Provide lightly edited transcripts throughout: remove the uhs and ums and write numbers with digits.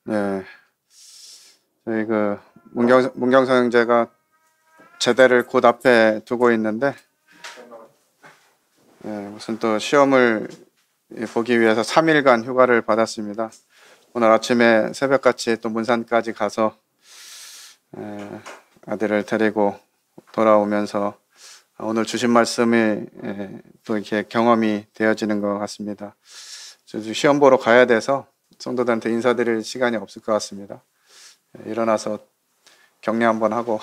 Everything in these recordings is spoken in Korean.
네, 저희 문경서 형제가 제대를 곧 앞에 두고 있는데, 무슨 또 시험을 보기 위해서 3일간 휴가를 받았습니다. 오늘 아침에 새벽같이 또 문산까지 가서 아들을 데리고 돌아오면서 오늘 주신 말씀이 또 이렇게 경험이 되어지는 것 같습니다. 시험 보러 가야 돼서 성도들한테 인사드릴 시간이 없을 것 같습니다. 일어나서 격려 한번 하고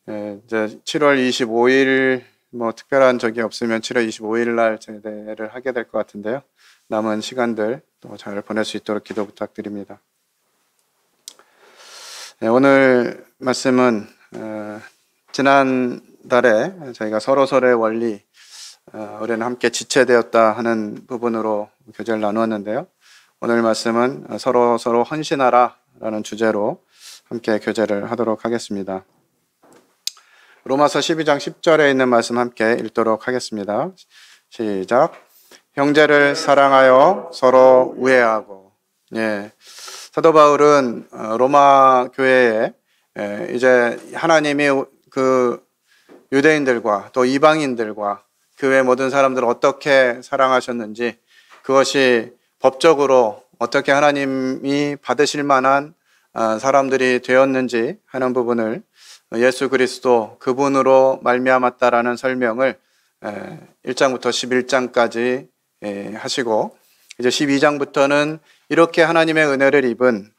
이제 7월 25일 특별한 적이 없으면 7월 25일 날 제대를 하게 될 것 같은데요. 남은 시간들 또 잘 보낼 수 있도록 기도 부탁드립니다. 오늘 말씀은 지난달에 저희가 서로서로의 원리, 우리는 함께 지체되었다 하는 부분으로 교제를 나누었는데요. 오늘 말씀은 서로 헌신하라 라는 주제로 함께 교제를 하도록 하겠습니다. 로마서 12장 10절에 있는 말씀 함께 읽도록 하겠습니다. 시작. 형제를 사랑하여 서로 우애하고. 사도 바울은 로마 교회에 이제 하나님이 그 유대인들과 또 이방인들과 교회 모든 사람들을 어떻게 사랑하셨는지, 그것이 법적으로 어떻게 하나님이 받으실 만한 사람들이 되었는지 하는 부분을 예수 그리스도 그분으로 말미암았다라는 설명을 1장부터 11장까지 하시고, 이제 12장부터는 이렇게 하나님의 은혜를 입은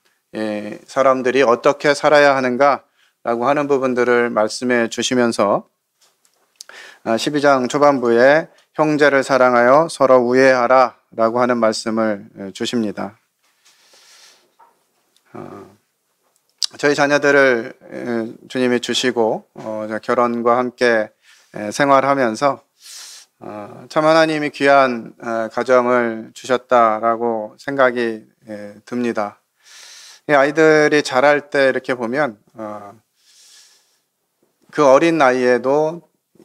사람들이 어떻게 살아야 하는가라고 하는 부분들을 말씀해 주시면서 12장 초반부에 형제를 사랑하여 서로 우애하라 라고 하는 말씀을 주십니다. 저희 자녀들을 주님이 주시고 결혼과 함께 생활하면서 참 하나님이 귀한 가정을 주셨다라고 생각이 듭니다. 아이들이 자랄 때 이렇게 보면 그 어린 나이에도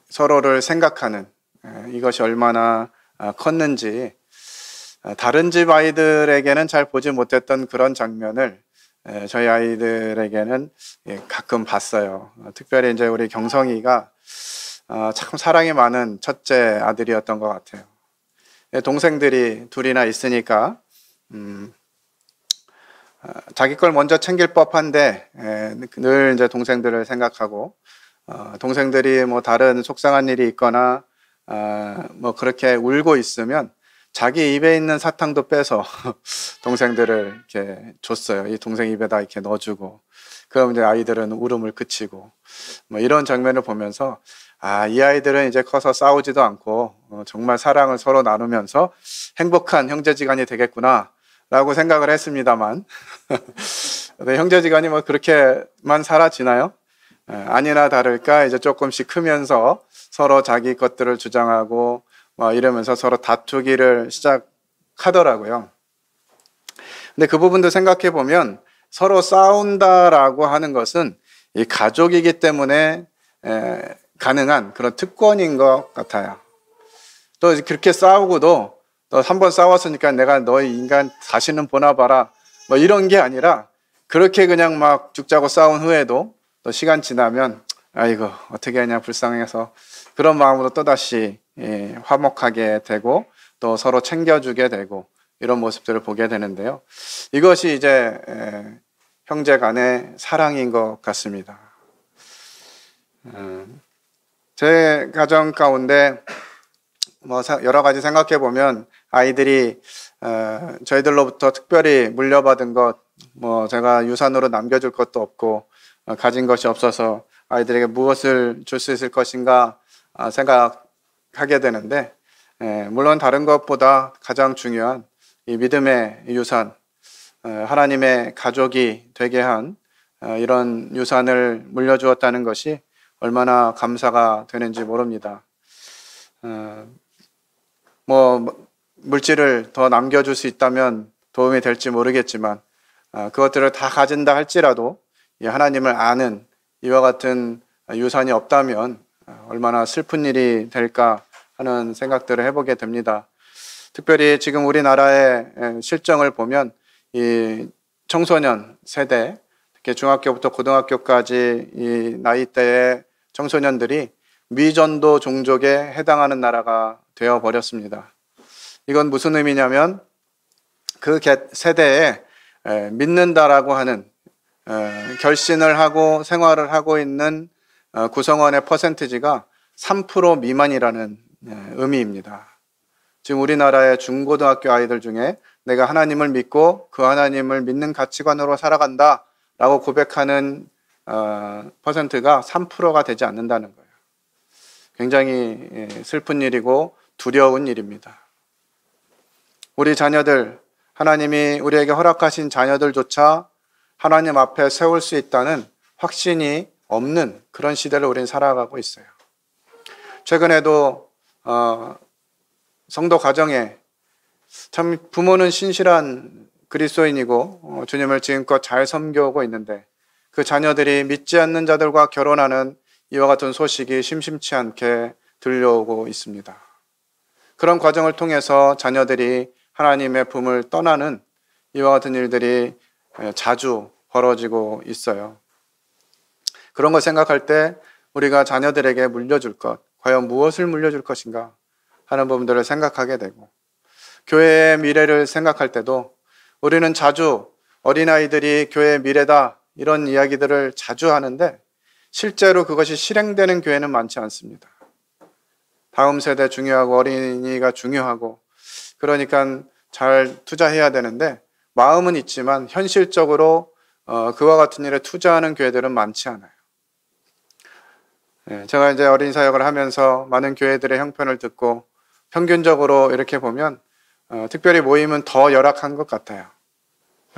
서로를 생각하는 이것이 얼마나 컸는지, 다른 집 아이들에게는 잘 보지 못했던 그런 장면을 저희 아이들에게는 가끔 봤어요. 특별히 이제 우리 경성이가 참 사랑이 많은 첫째 아들이었던 것 같아요. 동생들이 둘이나 있으니까 자기 걸 먼저 챙길 법한데 늘 이제 동생들을 생각하고, 동생들이 다른 속상한 일이 있거나 그렇게 울고 있으면 자기 입에 있는 사탕도 빼서 동생들을 이렇게 줬어요. 이 동생 입에다 이렇게 넣어주고, 그럼 이제 아이들은 울음을 그치고, 이런 장면을 보면서 이 아이들은 이제 커서 싸우지도 않고 정말 사랑을 서로 나누면서 행복한 형제지간이 되겠구나 라고 생각을 했습니다만 형제지간이 그렇게만 사라지나요? 아니나 다를까 이제 조금씩 크면서 서로 자기 것들을 주장하고 이러면서 서로 다투기를 시작하더라고요. 근데 그 부분도 생각해 보면 서로 싸운다라고 하는 것은 이 가족이기 때문에 가능한 그런 특권인 것 같아요. 또 그렇게 싸우고도 너 한 번 싸웠으니까 내가 너희 인간 다시는 보나 봐라 이런 게 아니라, 그렇게 그냥 막 죽자고 싸운 후에도 또 시간 지나면 아이고 어떻게 하냐 불쌍해서 그런 마음으로 또다시 화목하게 되고 또 서로 챙겨주게 되고 이런 모습들을 보게 되는데요. 이것이 이제 형제 간의 사랑인 것 같습니다. 제 가정 가운데 여러 가지 생각해 보면 아이들이 저희들로부터 특별히 물려받은 것, 제가 유산으로 남겨줄 것도 없고 가진 것이 없어서 아이들에게 무엇을 줄 수 있을 것인가 생각하게 되는데, 물론 다른 것보다 가장 중요한 이 믿음의 유산, 하나님의 가족이 되게 한 이런 유산을 물려주었다는 것이 얼마나 감사가 되는지 모릅니다. 물질을 더 남겨줄 수 있다면 도움이 될지 모르겠지만 그것들을 다 가진다 할지라도 하나님을 아는 이와 같은 유산이 없다면 얼마나 슬픈 일이 될까 하는 생각들을 해보게 됩니다. 특별히 지금 우리나라의 실정을 보면 이 청소년 세대, 특히 중학교부터 고등학교까지 이 나이대의 청소년들이 미전도 종족에 해당하는 나라가 되어버렸습니다. 이건 무슨 의미냐면 그 세대에 믿는다라고 하는 결신을 하고 생활을 하고 있는 구성원의 퍼센티지가 3% 미만이라는 의미입니다. 지금 우리나라의 중고등학교 아이들 중에 내가 하나님을 믿고 그 하나님을 믿는 가치관으로 살아간다 라고 고백하는 퍼센트가 3%가 되지 않는다는 거예요. 굉장히 슬픈 일이고 두려운 일입니다. 우리 자녀들, 하나님이 우리에게 허락하신 자녀들조차 하나님 앞에 세울 수 있다는 확신이 없는 그런 시대를 우리는 살아가고 있어요. 최근에도 성도 가정에 참 부모는 신실한 그리스도인이고 주님을 지금껏 잘 섬겨오고 있는데 그 자녀들이 믿지 않는 자들과 결혼하는 이와 같은 소식이 심심치 않게 들려오고 있습니다. 그런 과정을 통해서 자녀들이 하나님의 품을 떠나는 이와 같은 일들이 자주 벌어지고 있어요. 그런 걸 생각할 때 우리가 자녀들에게 물려줄 것, 과연 무엇을 물려줄 것인가 하는 부분들을 생각하게 되고, 교회의 미래를 생각할 때도 우리는 자주 어린아이들이 교회의 미래다 이런 이야기들을 자주 하는데 실제로 그것이 실행되는 교회는 많지 않습니다. 다음 세대 중요하고 어린이가 중요하고 그러니까 잘 투자해야 되는데 마음은 있지만 현실적으로 그와 같은 일에 투자하는 교회들은 많지 않아요. 제가 이제 어린이 사역을 하면서 많은 교회들의 형편을 듣고 평균적으로 이렇게 보면 특별히 모임은 더 열악한 것 같아요.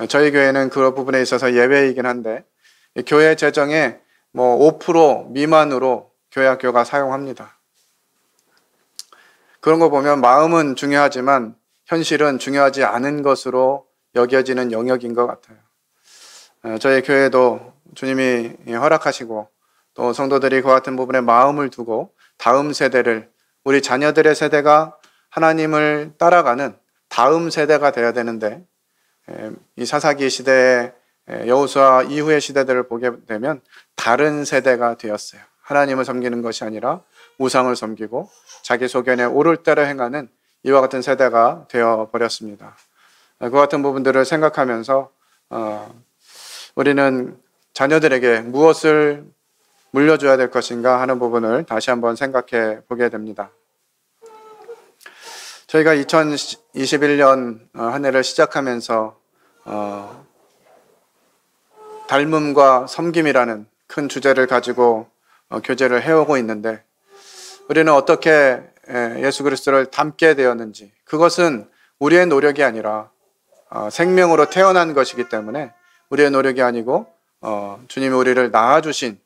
저희 교회는 그 부분에 있어서 예외이긴 한데 교회 재정의 5% 미만으로 교회 학교가 사용합니다. 그런 거 보면 마음은 중요하지만 현실은 중요하지 않은 것으로 여겨지는 영역인 것 같아요. 저희 교회도 주님이 허락하시고 또 성도들이 그 같은 부분에 마음을 두고 다음 세대를, 우리 자녀들의 세대가 하나님을 따라가는 다음 세대가 되어야 되는데 이 사사기 시대의 여호수아 이후의 시대들을 보게 되면 다른 세대가 되었어요. 하나님을 섬기는 것이 아니라 우상을 섬기고 자기 소견에 오를 대로 행하는 이와 같은 세대가 되어버렸습니다. 그 같은 부분들을 생각하면서 우리는 자녀들에게 무엇을 물려줘야 될 것인가 하는 부분을 다시 한번 생각해 보게 됩니다. 저희가 2021년 한 해를 시작하면서 닮음과 섬김이라는 큰 주제를 가지고 교제를 해오고 있는데 우리는 어떻게 예수 그리스도를 닮게 되었는지, 그것은 우리의 노력이 아니라 생명으로 태어난 것이기 때문에 우리의 노력이 아니고 주님이 우리를 낳아주신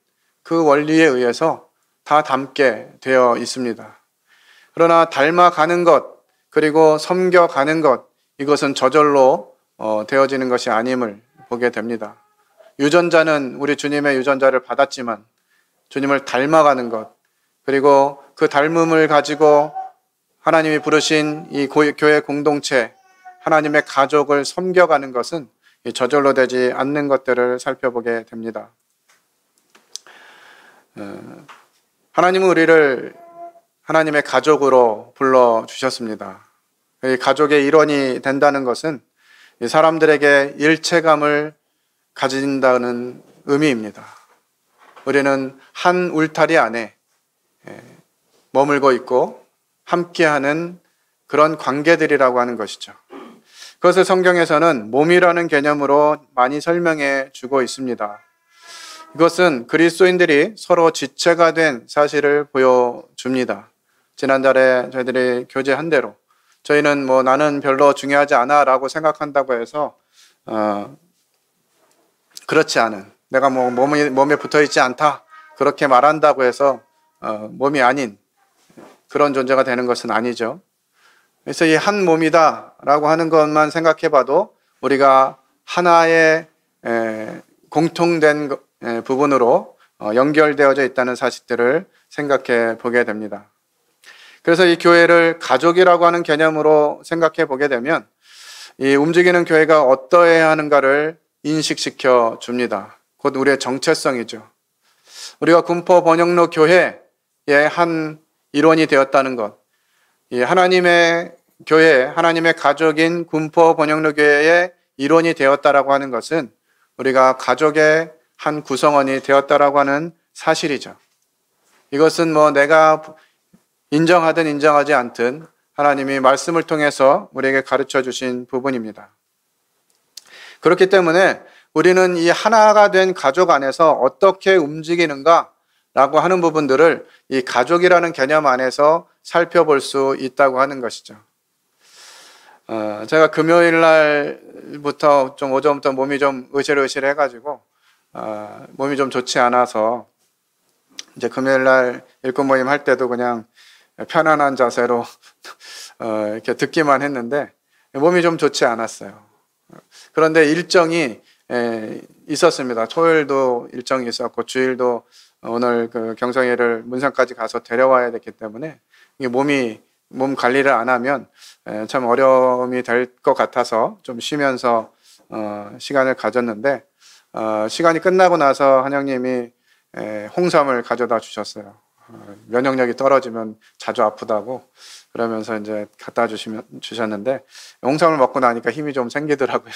그 원리에 의해서 다 닮게 되어 있습니다. 그러나 닮아가는 것 그리고 섬겨가는 것, 이것은 저절로 되어지는 것이 아님을 보게 됩니다. 유전자는 우리 주님의 유전자를 받았지만 주님을 닮아가는 것, 그리고 그 닮음을 가지고 하나님이 부르신 이 교회 공동체, 하나님의 가족을 섬겨가는 것은 저절로 되지 않는 것들을 살펴보게 됩니다. 하나님은 우리를 하나님의 가족으로 불러주셨습니다. 이 가족의 일원이 된다는 것은 사람들에게 일체감을 가진다는 의미입니다. 우리는 한 울타리 안에 머물고 있고 함께하는 그런 관계들이라고 하는 것이죠. 그것을 성경에서는 몸이라는 개념으로 많이 설명해 주고 있습니다. 이것은 그리스도인들이 서로 지체가 된 사실을 보여줍니다. 지난달에 저희들이 교제한 대로 저희는 나는 별로 중요하지 않아 라고 생각한다고 해서 그렇지 않은, 내가 몸에 붙어있지 않다 그렇게 말한다고 해서 몸이 아닌 그런 존재가 되는 것은 아니죠. 그래서 이 한 몸이다 라고 하는 것만 생각해 봐도 우리가 하나의 공통된 부분으로 연결되어져 있다는 사실들을 생각해 보게 됩니다. 그래서 이 교회를 가족이라고 하는 개념으로 생각해 보게 되면 이 움직이는 교회가 어떠해야 하는가를 인식시켜 줍니다. 곧 우리의 정체성이죠. 우리가 군포 번영로 교회의 한 일원이 되었다는 것, 이 하나님의 교회, 하나님의 가족인 군포 번영로 교회의 일원이 되었다라고 하는 것은 우리가 가족의 한 구성원이 되었다라고 하는 사실이죠. 이것은 뭐 내가 인정하든 인정하지 않든 하나님이 말씀을 통해서 우리에게 가르쳐 주신 부분입니다. 그렇기 때문에 우리는 이 하나가 된 가족 안에서 어떻게 움직이는가라고 하는 부분들을 이 가족이라는 개념 안에서 살펴볼 수 있다고 하는 것이죠. 제가 금요일 날부터 좀 오전부터 몸이 좀 으실으실해가지고 몸이 좀 좋지 않아서 이제 금요일 날 일꾼 모임 할 때도 그냥 편안한 자세로 이렇게 듣기만 했는데 몸이 좀 좋지 않았어요. 그런데 일정이 있었습니다. 토요일도 일정이 있었고 주일도 오늘 그 경성이를 문산까지 가서 데려와야 됐기 때문에 이게 몸 관리를 안 하면 참 어려움이 될 것 같아서 좀 쉬면서 시간을 가졌는데 시간이 끝나고 나서 한영님이 홍삼을 가져다 주셨어요. 면역력이 떨어지면 자주 아프다고 그러면서 이제 갖다 주셨는데 홍삼을 먹고 나니까 힘이 좀 생기더라고요.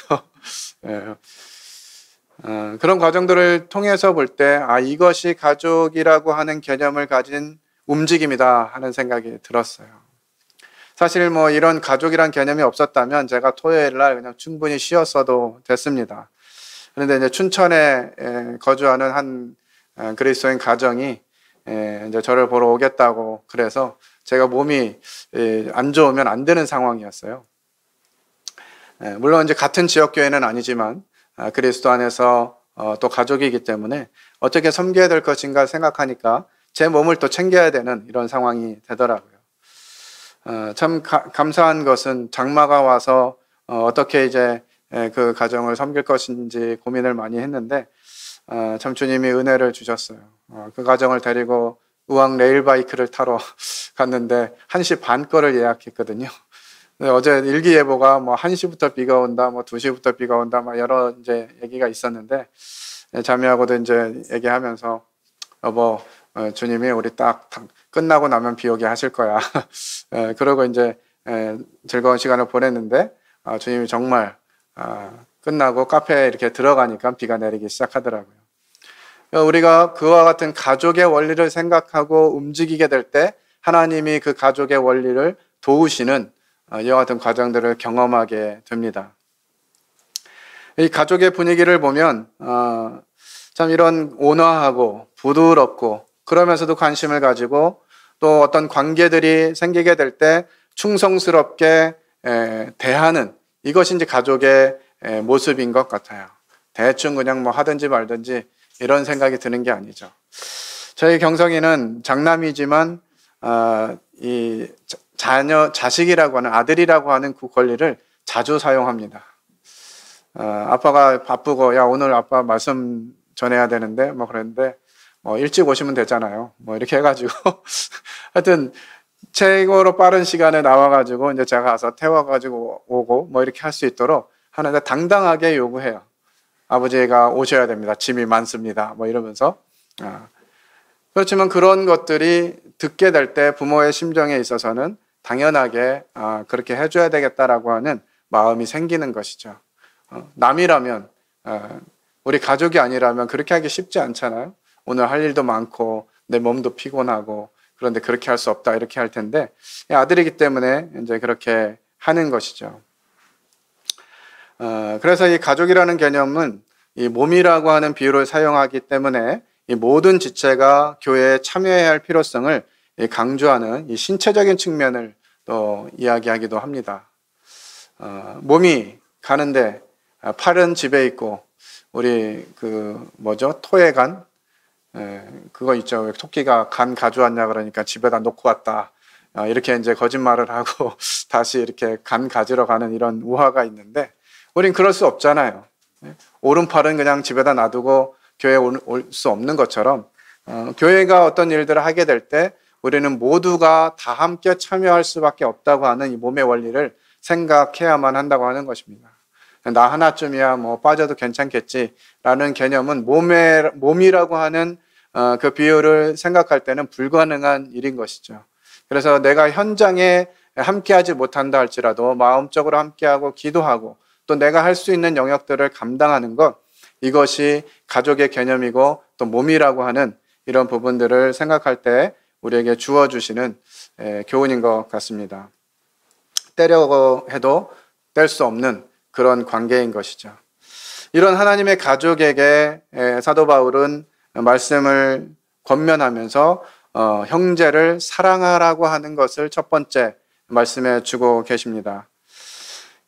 그런 과정들을 통해서 볼 때 이것이 가족이라고 하는 개념을 가진 움직임이다 하는 생각이 들었어요. 사실 뭐 이런 가족이란 개념이 없었다면 제가 토요일 날 그냥 충분히 쉬었어도 됐습니다. 그런데 이제 춘천에 거주하는 한 그리스도인 가정이 이제 저를 보러 오겠다고 그래서 제가 몸이 안 좋으면 안 되는 상황이었어요. 물론 이제 같은 지역 교회는 아니지만 그리스도 안에서 또 가족이기 때문에 어떻게 섬겨야 될 것인가 생각하니까 제 몸을 또 챙겨야 되는 이런 상황이 되더라고요. 참 감사한 것은 장마가 와서 어떻게 이제 그 가정을 섬길 것인지 고민을 많이 했는데 참 주님이 은혜를 주셨어요. 그 가정을 데리고 우왕 레일바이크를 타러 갔는데 1시 반 거를 예약했거든요. 어제 일기예보가 뭐 1시부터 비가 온다, 뭐 2시부터 비가 온다, 막 여러 이제 얘기가 있었는데 자매하고도 이제 얘기하면서 여보, 주님이 우리 딱 끝나고 나면 비 오게 하실 거야. 그러고 이제 즐거운 시간을 보냈는데 주님이 정말 끝나고 카페에 이렇게 들어가니까 비가 내리기 시작하더라고요. 우리가 그와 같은 가족의 원리를 생각하고 움직이게 될 때 하나님이 그 가족의 원리를 도우시는 이와 같은 과정들을 경험하게 됩니다. 이 가족의 분위기를 보면 참 이런 온화하고 부드럽고 그러면서도 관심을 가지고 또 어떤 관계들이 생기게 될 때 충성스럽게 대하는 이것이 이제 가족의 모습인 것 같아요. 대충 그냥 뭐 하든지 말든지 이런 생각이 드는 게 아니죠. 저희 경성이는 장남이지만 이 자식이라고 하는 아들이라고 하는 그 권리를 자주 사용합니다. 아빠가 바쁘고 야 오늘 아빠 말씀 전해야 되는데 뭐 그랬는데 일찍 오시면 되잖아요. 뭐 이렇게 해가지고 하여튼 최고로 빠른 시간에 나와가지고 이제 제가 가서 태워가지고 오고 뭐 이렇게 할 수 있도록 하는데 당당하게 요구해요. 아버지가 오셔야 됩니다. 짐이 많습니다. 뭐 이러면서 그렇지만 그런 것들이 듣게 될 때 부모의 심정에 있어서는 당연하게 그렇게 해줘야 되겠다라고 하는 마음이 생기는 것이죠. 남이라면 우리 가족이 아니라면 그렇게 하기 쉽지 않잖아요. 오늘 할 일도 많고 내 몸도 피곤하고 그런데 그렇게 할 수 없다 이렇게 할 텐데 아들이기 때문에 이제 그렇게 하는 것이죠. 그래서 이 가족이라는 개념은 이 몸이라고 하는 비유를 사용하기 때문에 이 모든 지체가 교회에 참여해야 할 필요성을 강조하는 이 신체적인 측면을 또 이야기하기도 합니다. 몸이 가는데 팔은 집에 있고 우리 토해간 그거 있죠. 토끼가 간 가져왔냐 그러니까 집에다 놓고 왔다. 이렇게 이제 거짓말을 하고 다시 이렇게 간 가지러 가는 이런 우화가 있는데 우린 그럴 수 없잖아요. 오른팔은 그냥 집에다 놔두고 교회에 올 수 없는 것처럼 교회가 어떤 일들을 하게 될 때 우리는 모두가 다 함께 참여할 수밖에 없다고 하는 이 몸의 원리를 생각해야만 한다고 하는 것입니다. 나 하나쯤이야 뭐 빠져도 괜찮겠지라는 개념은 몸이라고 하는 그 비유를 생각할 때는 불가능한 일인 것이죠. 그래서 내가 현장에 함께하지 못한다 할지라도 마음적으로 함께하고 기도하고 또 내가 할 수 있는 영역들을 감당하는 것, 이것이 가족의 개념이고 또 몸이라고 하는 이런 부분들을 생각할 때 우리에게 주어주시는 교훈인 것 같습니다. 떼려고 해도 뗄 수 없는 그런 관계인 것이죠. 이런 하나님의 가족에게 사도 바울은 말씀을 권면하면서 형제를 사랑하라고 하는 것을 첫 번째 말씀해 주고 계십니다.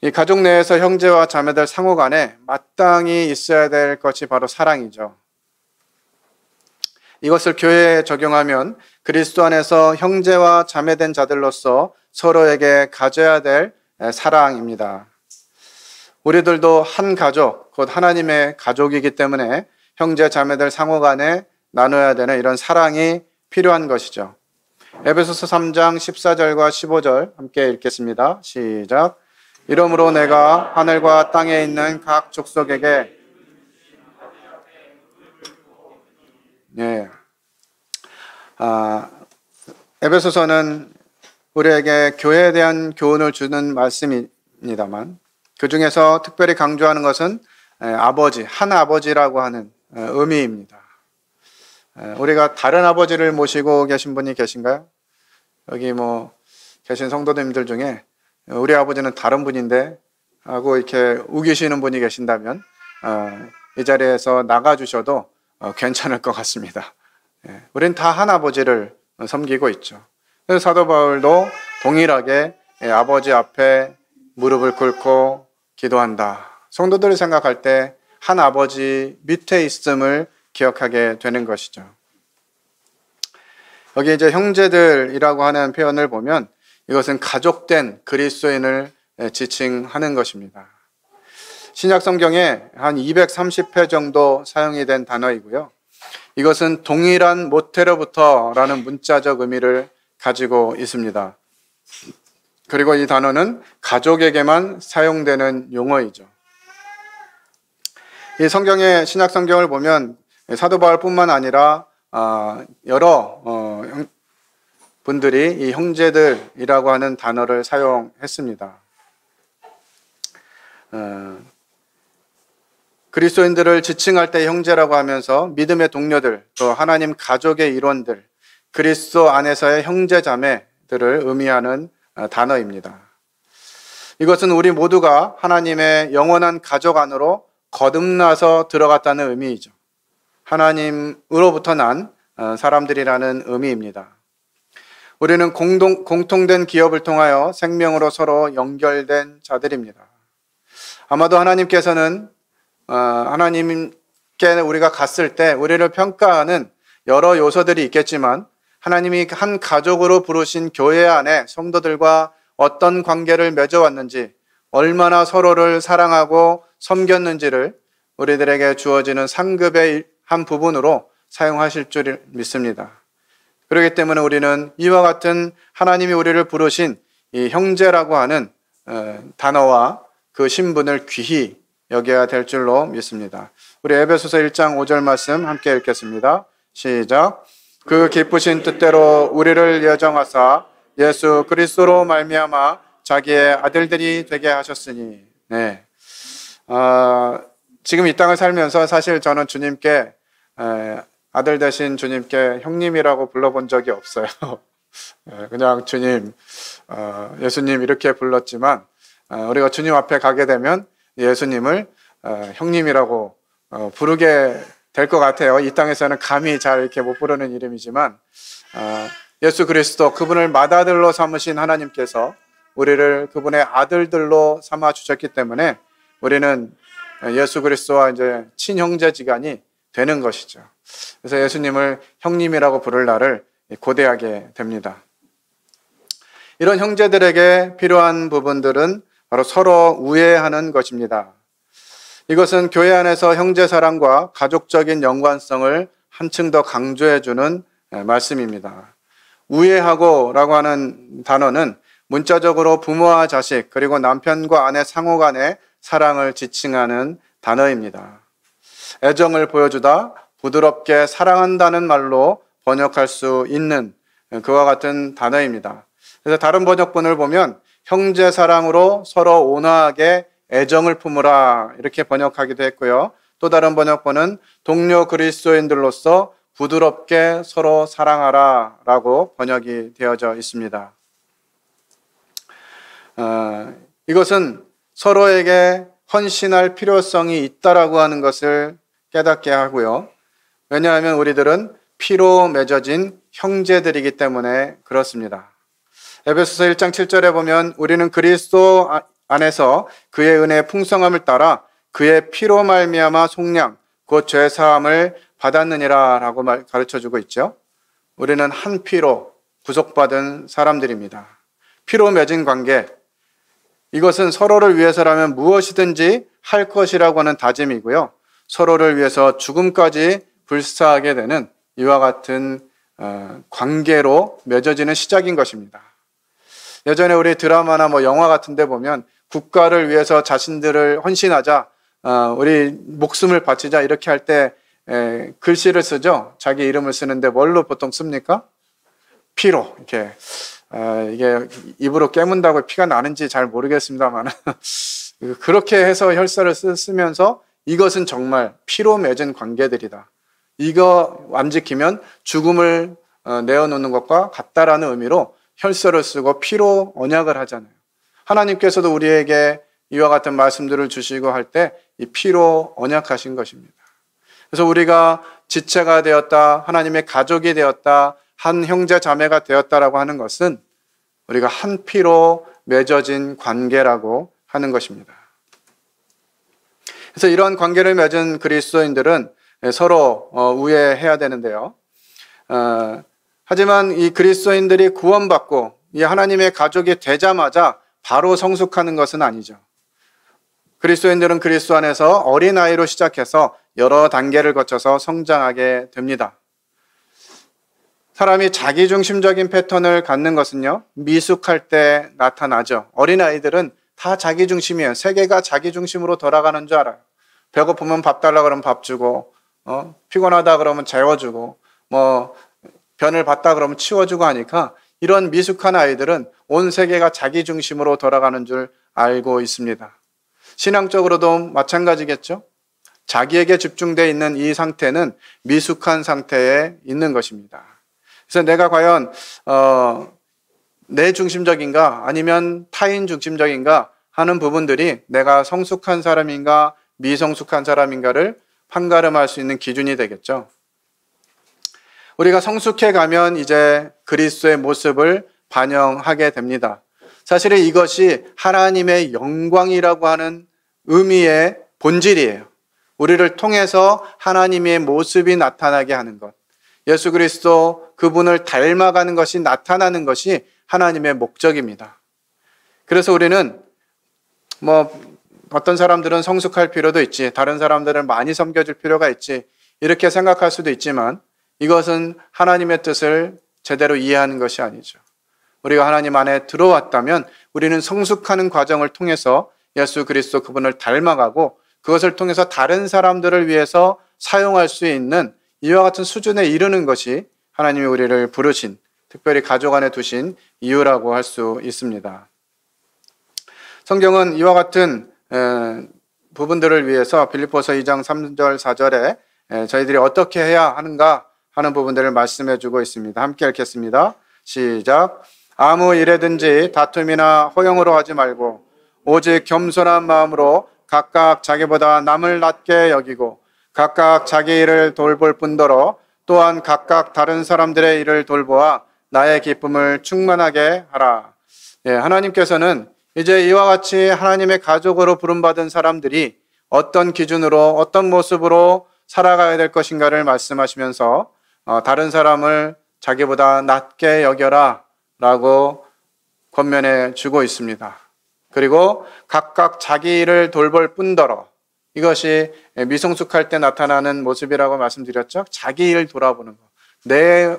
이 가족 내에서 형제와 자매들 상호 간에 마땅히 있어야 될 것이 바로 사랑이죠. 이것을 교회에 적용하면 그리스도 안에서 형제와 자매된 자들로서 서로에게 가져야 될 사랑입니다. 우리들도 한 가족, 곧 하나님의 가족이기 때문에 형제 자매들 상호 간에 나눠야 되는 이런 사랑이 필요한 것이죠. 에베소서 3장 14절과 15절 함께 읽겠습니다. 시작. 이러므로 내가 하늘과 땅에 있는 각 족속에게 에베소서는 우리에게 교회에 대한 교훈을 주는 말씀입니다만 그 중에서 특별히 강조하는 것은 아버지, 한 아버지라고 하는 의미입니다. 우리가 다른 아버지를 모시고 계신 분이 계신가요? 여기 계신 성도님들 중에 우리 아버지는 다른 분인데 하고 이렇게 우기시는 분이 계신다면 이 자리에서 나가주셔도 괜찮을 것 같습니다. 우리는 다 한 아버지를 섬기고 있죠. 그래서 사도 바울도 동일하게 아버지 앞에 무릎을 꿇고 기도한다. 성도들을 생각할 때 한 아버지 밑에 있음을 기억하게 되는 것이죠. 여기 이제 형제들이라고 하는 표현을 보면 이것은 가족된 그리스도인을 지칭하는 것입니다. 신약 성경에 한 230회 정도 사용이 된 단어이고요. 이것은 동일한 모태로부터라는 문자적 의미를 가지고 있습니다. 그리고 이 단어는 가족에게만 사용되는 용어이죠. 이 성경의 신약 성경을 보면 사도 바울뿐만 아니라 여러 분들이 이 형제들이라고 하는 단어를 사용했습니다. 그리스도인들을 지칭할 때 형제라고 하면서 믿음의 동료들, 또 하나님 가족의 일원들, 그리스도 안에서의 형제 자매들을 의미하는 단어입니다. 이것은 우리 모두가 하나님의 영원한 가족 안으로 거듭나서 들어갔다는 의미이죠. 하나님으로부터 난 사람들이라는 의미입니다. 우리는 공통된 기업을 통하여 생명으로 서로 연결된 자들입니다. 아마도 하나님께서는 하나님께 우리가 갔을 때 우리를 평가하는 여러 요소들이 있겠지만 하나님이 한 가족으로 부르신 교회 안에 성도들과 어떤 관계를 맺어왔는지, 얼마나 서로를 사랑하고 섬겼는지를 우리들에게 주어지는 상급의 한 부분으로 사용하실 줄 믿습니다. 그렇기 때문에 우리는 이와 같은 하나님이 우리를 부르신 이 형제라고 하는 단어와 그 신분을 귀히 여겨야 될 줄로 믿습니다. 우리 에베소서 1장 5절 말씀 함께 읽겠습니다. 시작. 그 기쁘신 뜻대로 우리를 예정하사 예수 그리스도로 말미암아 자기의 아들들이 되게 하셨으니. 네. 지금 이 땅을 살면서 사실 저는 주님께 아들 되신 주님께 형님이라고 불러본 적이 없어요. 그냥 주님, 예수님 이렇게 불렀지만 우리가 주님 앞에 가게 되면 예수님을 형님이라고 부르게 될 것 같아요. 이 땅에서는 감히 잘 이렇게 못 부르는 이름이지만 예수 그리스도, 그분을 맏아들로 삼으신 하나님께서 우리를 그분의 아들들로 삼아 주셨기 때문에 우리는 예수 그리스도와 이제 친형제지간이 되는 것이죠. 그래서 예수님을 형님이라고 부를 날을 고대하게 됩니다. 이런 형제들에게 필요한 부분들은 바로 서로 우애하는 것입니다. 이것은 교회 안에서 형제 사랑과 가족적인 연관성을 한층 더 강조해주는 말씀입니다. 우애하고라고 하는 단어는 문자적으로 부모와 자식 그리고 남편과 아내 상호 간의 사랑을 지칭하는 단어입니다. 애정을 보여주다, 부드럽게 사랑한다는 말로 번역할 수 있는 그와 같은 단어입니다. 그래서 다른 번역본을 보면 형제 사랑으로 서로 온화하게 애정을 품으라 이렇게 번역하기도 했고요. 또 다른 번역본은 동료 그리스도인들로서 부드럽게 서로 사랑하라 라고 번역이 되어져 있습니다. 이것은 서로에게 헌신할 필요성이 있다라고 하는 것을 깨닫게 하고요. 왜냐하면 우리들은 피로 맺어진 형제들이기 때문에 그렇습니다. 에베소서 1장 7절에 보면 우리는 그리스도 안에서 그의 은혜의 풍성함을 따라 그의 피로 말미암아 속량 곧 죄 사함을 받았느니라 라고 가르쳐주고 있죠. 우리는 한 피로 구속받은 사람들입니다. 피로 맺은 관계, 이것은 서로를 위해서라면 무엇이든지 할 것이라고 하는 다짐이고요. 서로를 위해서 죽음까지 불사하게 되는 이와 같은 관계로 맺어지는 시작인 것입니다. 예전에 우리 드라마나 영화 같은 데 보면 국가를 위해서 자신들을 헌신하자, 우리 목숨을 바치자 이렇게 할 때 글씨를 쓰죠. 자기 이름을 쓰는데 뭘로 보통 씁니까? 피로. 이렇게 이게 입으로 깨문다고 피가 나는지 잘 모르겠습니다만 그렇게 해서 혈서를 쓰면서 이것은 정말 피로 맺은 관계들이다. 이거 안 지키면 죽음을 내어놓는 것과 같다라는 의미로 혈서를 쓰고 피로 언약을 하잖아요. 하나님께서도 우리에게 이와 같은 말씀들을 주시고 할 때 이 피로 언약하신 것입니다. 그래서 우리가 지체가 되었다, 하나님의 가족이 되었다, 한 형제 자매가 되었다라고 하는 것은 우리가 한 피로 맺어진 관계라고 하는 것입니다. 그래서 이런 관계를 맺은 그리스도인들은 서로 우애해야 되는데요. 하지만 이 그리스도인들이 구원받고 이 하나님의 가족이 되자마자 바로 성숙하는 것은 아니죠. 그리스도인들은 그리스도 안에서 어린아이로 시작해서 여러 단계를 거쳐서 성장하게 됩니다. 사람이 자기중심적인 패턴을 갖는 것은요, 미숙할 때 나타나죠. 어린아이들은 다 자기중심이에요. 세계가 자기중심으로 돌아가는 줄 알아요. 배고프면 밥 달라 그러면 밥 주고, 피곤하다 그러면 재워주고, 변을 봤다 그러면 치워주고 하니까 이런 미숙한 아이들은 온 세계가 자기중심으로 돌아가는 줄 알고 있습니다. 신앙적으로도 마찬가지겠죠. 자기에게 집중되어 있는 이 상태는 미숙한 상태에 있는 것입니다. 그래서 내가 과연 내 중심적인가 아니면 타인 중심적인가 하는 부분들이 내가 성숙한 사람인가 미성숙한 사람인가를 판가름할 수 있는 기준이 되겠죠. 우리가 성숙해 가면 이제 그리스도의 모습을 반영하게 됩니다. 사실은 이것이 하나님의 영광이라고 하는 의미의 본질이에요. 우리를 통해서 하나님의 모습이 나타나게 하는 것. 예수 그리스도 그분을 닮아가는 것이 나타나는 것이 하나님의 목적입니다. 그래서 우리는 어떤 사람들은 성숙할 필요도 있지, 다른 사람들은 많이 섬겨줄 필요가 있지, 이렇게 생각할 수도 있지만 이것은 하나님의 뜻을 제대로 이해하는 것이 아니죠. 우리가 하나님 안에 들어왔다면 우리는 성숙하는 과정을 통해서 예수 그리스도 그분을 닮아가고 그것을 통해서 다른 사람들을 위해서 사용할 수 있는 이와 같은 수준에 이르는 것이 하나님이 우리를 부르신, 특별히 가족 안에 두신 이유라고 할 수 있습니다. 성경은 이와 같은 부분들을 위해서 빌립보서 2장 3절 4절에 저희들이 어떻게 해야 하는가 하는 부분들을 말씀해 주고 있습니다. 함께 읽겠습니다. 시작. 아무 일에든지 다툼이나 허영으로 하지 말고 오직 겸손한 마음으로 각각 자기보다 남을 낮게 여기고 각각 자기 일을 돌볼 뿐더러 또한 각각 다른 사람들의 일을 돌보아 나의 기쁨을 충만하게 하라. 하나님께서는 이제 이와 같이 하나님의 가족으로 부름받은 사람들이 어떤 기준으로 어떤 모습으로 살아가야 될 것인가를 말씀하시면서 다른 사람을 자기보다 낮게 여겨라 라고 권면해 주고 있습니다. 그리고 각각 자기 일을 돌볼 뿐더러 이것이 미성숙할 때 나타나는 모습이라고 말씀드렸죠. 자기 일 돌아보는 거.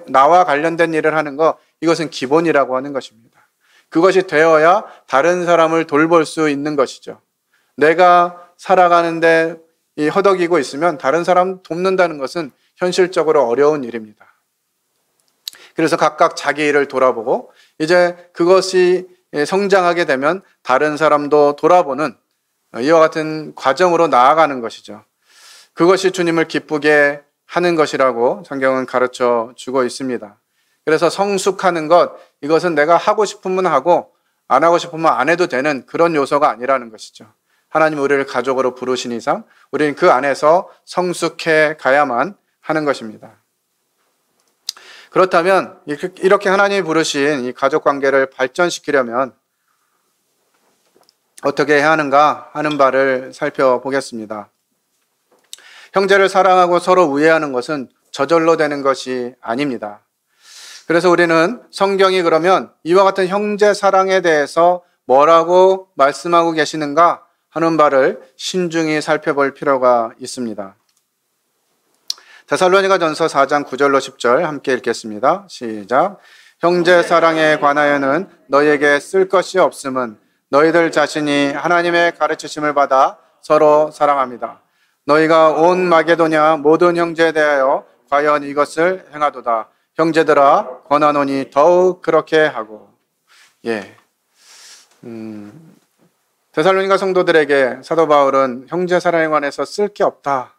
나와 관련된 일을 하는 거, 이것은 기본이라고 하는 것입니다. 그것이 되어야 다른 사람을 돌볼 수 있는 것이죠. 내가 살아가는데 허덕이고 있으면 다른 사람 돕는다는 것은 현실적으로 어려운 일입니다. 그래서 각각 자기 일을 돌아보고 이제 그것이 성장하게 되면 다른 사람도 돌아보는 이와 같은 과정으로 나아가는 것이죠. 그것이 주님을 기쁘게 하는 것이라고 성경은 가르쳐 주고 있습니다. 그래서 성숙하는 것, 이것은 내가 하고 싶으면 하고 안 하고 싶으면 안 해도 되는 그런 요소가 아니라는 것이죠. 하나님 우리를 가족으로 부르신 이상 우리는 그 안에서 성숙해 가야만 하는 것입니다. 그렇다면 이렇게 하나님이 부르신 이 가족 관계를 발전시키려면 어떻게 해야 하는가 하는 바를 살펴보겠습니다. 형제를 사랑하고 서로 우애하는 것은 저절로 되는 것이 아닙니다. 그래서 우리는 성경이 그러면 이와 같은 형제 사랑에 대해서 뭐라고 말씀하고 계시는가 하는 바를 신중히 살펴볼 필요가 있습니다. 데살로니가전서 4장 9절로 10절 함께 읽겠습니다. 시작. 형제 사랑에 관하여는 너희에게 쓸 것이 없음은 너희들 자신이 하나님의 가르치심을 받아 서로 사랑합니다. 너희가 온 마게도냐 모든 형제에 대하여 과연 이것을 행하도다. 형제들아 권하노니 더욱 그렇게 하고. 데살로니가 성도들에게 사도 바울은 형제 사랑에 관해서 쓸 게 없다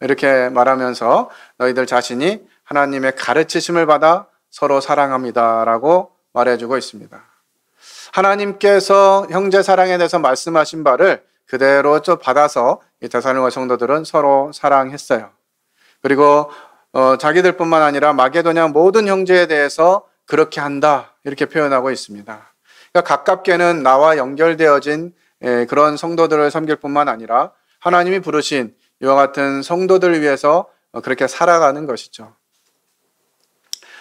이렇게 말하면서 너희들 자신이 하나님의 가르치심을 받아 서로 사랑합니다 라고 말해주고 있습니다. 하나님께서 형제 사랑에 대해서 말씀하신 바를 그대로 좀 받아서 이 데살로니가 성도들은 서로 사랑했어요. 그리고 자기들뿐만 아니라 마게도냐 모든 형제에 대해서 그렇게 한다 이렇게 표현하고 있습니다. 그러니까 가깝게는 나와 연결되어진 그런 성도들을 섬길 뿐만 아니라 하나님이 부르신 이와 같은 성도들을 위해서 그렇게 살아가는 것이죠.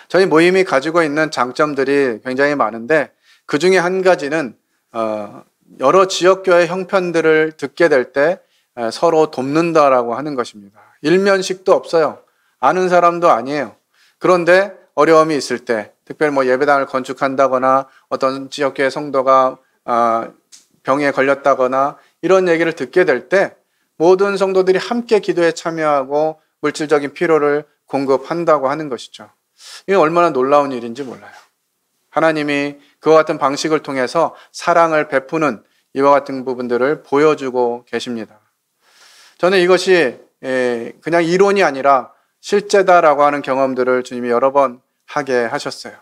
저희 모임이 가지고 있는 장점들이 굉장히 많은데 그 중에 한 가지는 여러 지역교회 형편들을 듣게 될 때 서로 돕는다라고 하는 것입니다. 일면식도 없어요. 아는 사람도 아니에요. 그런데 어려움이 있을 때 특별히 예배당을 건축한다거나 어떤 지역교회 성도가 병에 걸렸다거나 이런 얘기를 듣게 될 때 모든 성도들이 함께 기도에 참여하고 물질적인 필요를 공급한다고 하는 것이죠. 이게 얼마나 놀라운 일인지 몰라요. 하나님이 그와 같은 방식을 통해서 사랑을 베푸는 이와 같은 부분들을 보여주고 계십니다. 저는 이것이 그냥 이론이 아니라 실제다라고 하는 경험들을 주님이 여러 번 하게 하셨어요.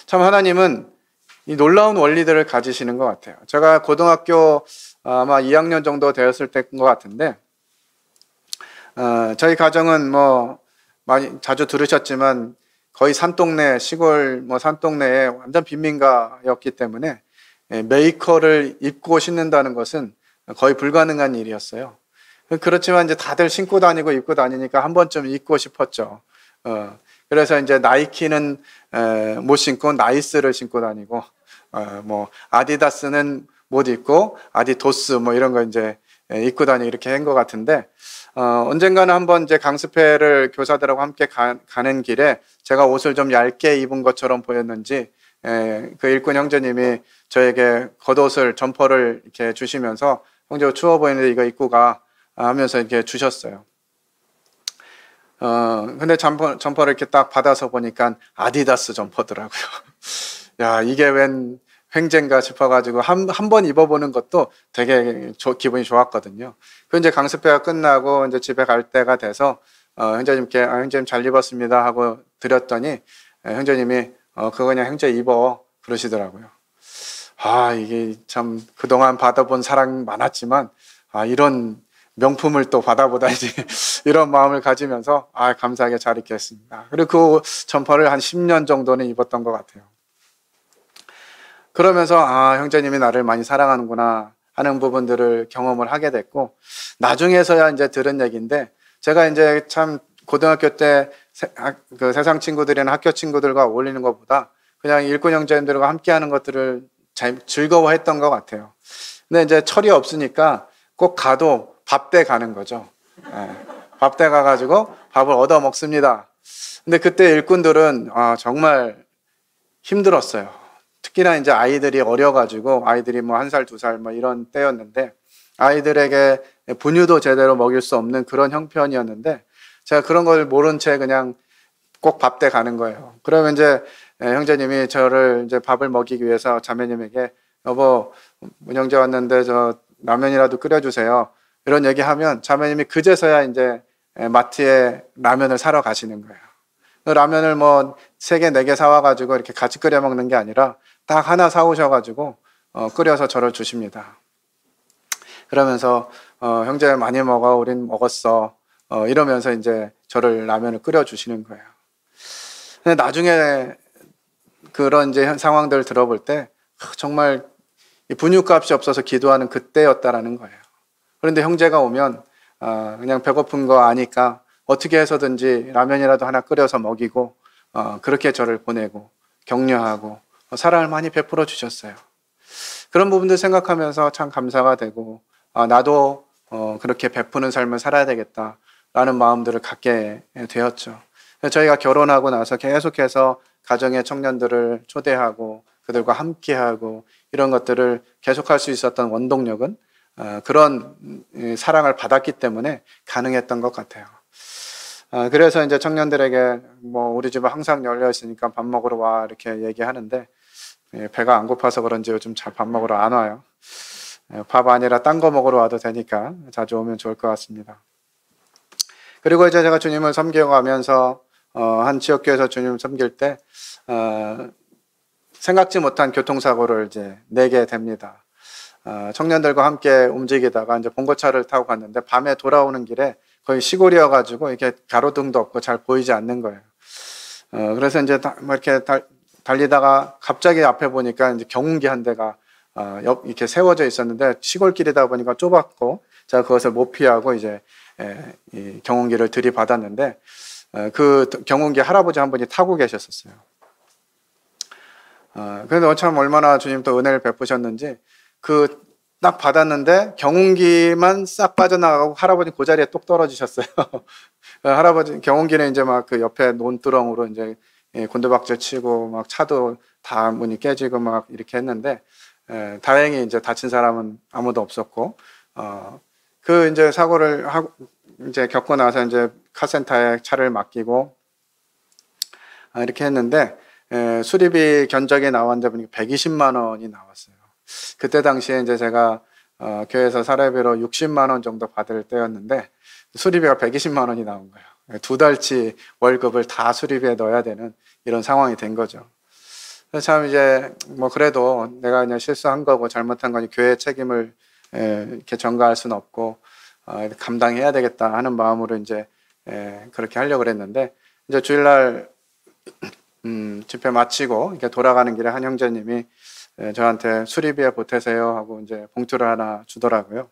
참 하나님은 이 놀라운 원리들을 가지시는 것 같아요. 제가 고등학교 아마 2학년 정도 되었을 때인 것 같은데 저희 가정은 많이 자주 들으셨지만 거의 산동네 시골 산동네에 완전 빈민가였기 때문에 메이커를 입고 신는다는 것은 거의 불가능한 일이었어요. 그렇지만 이제 다들 신고 다니고 입고 다니니까 한 번쯤 입고 싶었죠. 그래서 이제 나이키는 못 신고 나이스를 신고 다니고 아디다스는 못 입고 아디도스 이런 거 이제 입고 다니고 이렇게 한 것 같은데 언젠가는 한번 이제 강습회를 교사들하고 함께 가는 길에 제가 옷을 좀 얇게 입은 것처럼 보였는지 그 일꾼 형제님이 저에게 겉옷을 점퍼를 이렇게 주시면서 형제 추워 보이는데 이거 입고 가 하면서 이렇게 주셨어요. 근데 점퍼를 이렇게 딱 받아서 보니까 아디다스 점퍼더라고요. 야, 이게 웬 횡재인가 싶어가지고 한 번 입어보는 것도 되게 기분이 좋았거든요. 그 이제 강습회가 끝나고 이제 집에 갈 때가 돼서 형제님께 형제님 잘 입었습니다 하고 드렸더니 형제님이 그거 그냥 형제 입어 그러시더라고요. 이게 참 그동안 받아본 사랑 많았지만 이런 명품을 또 받아보다니 이런 마음을 가지면서 감사하게 잘 입겠습니다. 그리고 그 점퍼를 한 10년 정도는 입었던 것 같아요. 그러면서 형제님이 나를 많이 사랑하는구나 하는 부분들을 경험을 하게 됐고 나중에서야 이제 들은 얘기인데 제가 이제 참 고등학교 때 그 세상 친구들이나 학교 친구들과 어울리는 것보다 그냥 일꾼 형제님들과 함께하는 것들을 즐거워했던 것 같아요. 근데 이제 철이 없으니까 꼭 가도 밥대 가는 거죠. 예, 밥대 가가지고 밥을 얻어 먹습니다. 근데 그때 일꾼들은 정말 힘들었어요. 특히나 이제 아이들이 어려가지고 아이들이 뭐 1살, 2살 뭐 이런 때였는데 아이들에게 분유도 제대로 먹일 수 없는 그런 형편이었는데 제가 그런 걸 모른 채 그냥 꼭 밥대 가는 거예요. 그러면 이제 형제님이 저를 이제 밥을 먹이기 위해서 자매님에게 여보, 문형제 왔는데 저 라면이라도 끓여주세요. 이런 얘기하면 자매님이 그제서야 이제 마트에 라면을 사러 가시는 거예요. 그 라면을 뭐 3개, 4개 사와가지고 이렇게 같이 끓여 먹는 게 아니라 딱 하나 사오셔가지고 끓여서 저를 주십니다. 그러면서 형제 많이 먹어, 우린 먹었어. 이러면서 이제 저를 라면을 끓여 주시는 거예요. 근데 나중에 그런 이제 상황들을 들어볼 때 정말 분유값이 없어서 기도하는 그때였다라는 거예요. 그런데 형제가 오면 그냥 배고픈 거 아니까 어떻게 해서든지 라면이라도 하나 끓여서 먹이고 그렇게 저를 보내고 격려하고 사랑을 많이 베풀어 주셨어요. 그런 부분들 생각하면서 참 감사가 되고 나도 그렇게 베푸는 삶을 살아야 되겠다라는 마음들을 갖게 되었죠. 저희가 결혼하고 나서 계속해서 가정의 청년들을 초대하고 그들과 함께하고 이런 것들을 계속할 수 있었던 원동력은 그런 사랑을 받았기 때문에 가능했던 것 같아요. 그래서 이제 청년들에게 뭐 우리 집은 항상 열려 있으니까 밥 먹으러 와 이렇게 얘기하는데 배가 안 고파서 그런지 요즘 잘 밥 먹으러 안 와요. 밥 아니라 딴 거 먹으러 와도 되니까 자주 오면 좋을 것 같습니다. 그리고 이제 제가 주님을 섬겨가면서 한 지역교회에서 주님을 섬길 때 생각지 못한 교통사고를 이제 내게 됩니다. 청년들과 함께 움직이다가 이제 봉고차를 타고 갔는데 밤에 돌아오는 길에 거의 시골이어가지고 이렇게 가로등도 없고 잘 보이지 않는 거예요. 그래서 이제 이렇게 달리다가 갑자기 앞에 보니까 이제 경운기 한 대가 이렇게 세워져 있었는데 시골길이다 보니까 좁았고 제가 그것을 못 피하고 이제 이 경운기를 들이받았는데 그 경운기 할아버지 한 분이 타고 계셨었어요. 그래서 참 얼마나 주님 또 은혜를 베푸셨는지 그 딱 받았는데 경운기만 싹 빠져나가고 할아버지 그 자리에 똑 떨어지셨어요. 할아버지 경운기는 이제 막 그 옆에 논두렁으로 이제 곤두박질 치고 막 차도 다 문이 깨지고 막 이렇게 했는데 다행히 이제 다친 사람은 아무도 없었고 그 이제 사고를 하고 이제 겪고 나서 이제 카센터에 차를 맡기고 이렇게 했는데 수리비 견적이 나왔는데 보니까 120만 원이 나왔어요. 그때 당시에 이제 제가 교회에서 사례비로 60만 원 정도 받을 때였는데 수리비가 120만 원이 나온 거예요. 2달치 월급을 다 수리비에 넣어야 되는 이런 상황이 된 거죠. 그래서 참 이제 뭐 그래도 내가 그냥 실수한 거고 잘못한 거니 교회 책임을 이렇게 전가할 수는 없고 감당해야 되겠다 하는 마음으로 이제 그렇게 하려고 그랬는데 이제 주일날 집회 마치고 이렇게 돌아가는 길에 한 형제님이 저한테 수리비에 보태세요 하고 이제 봉투를 하나 주더라고요.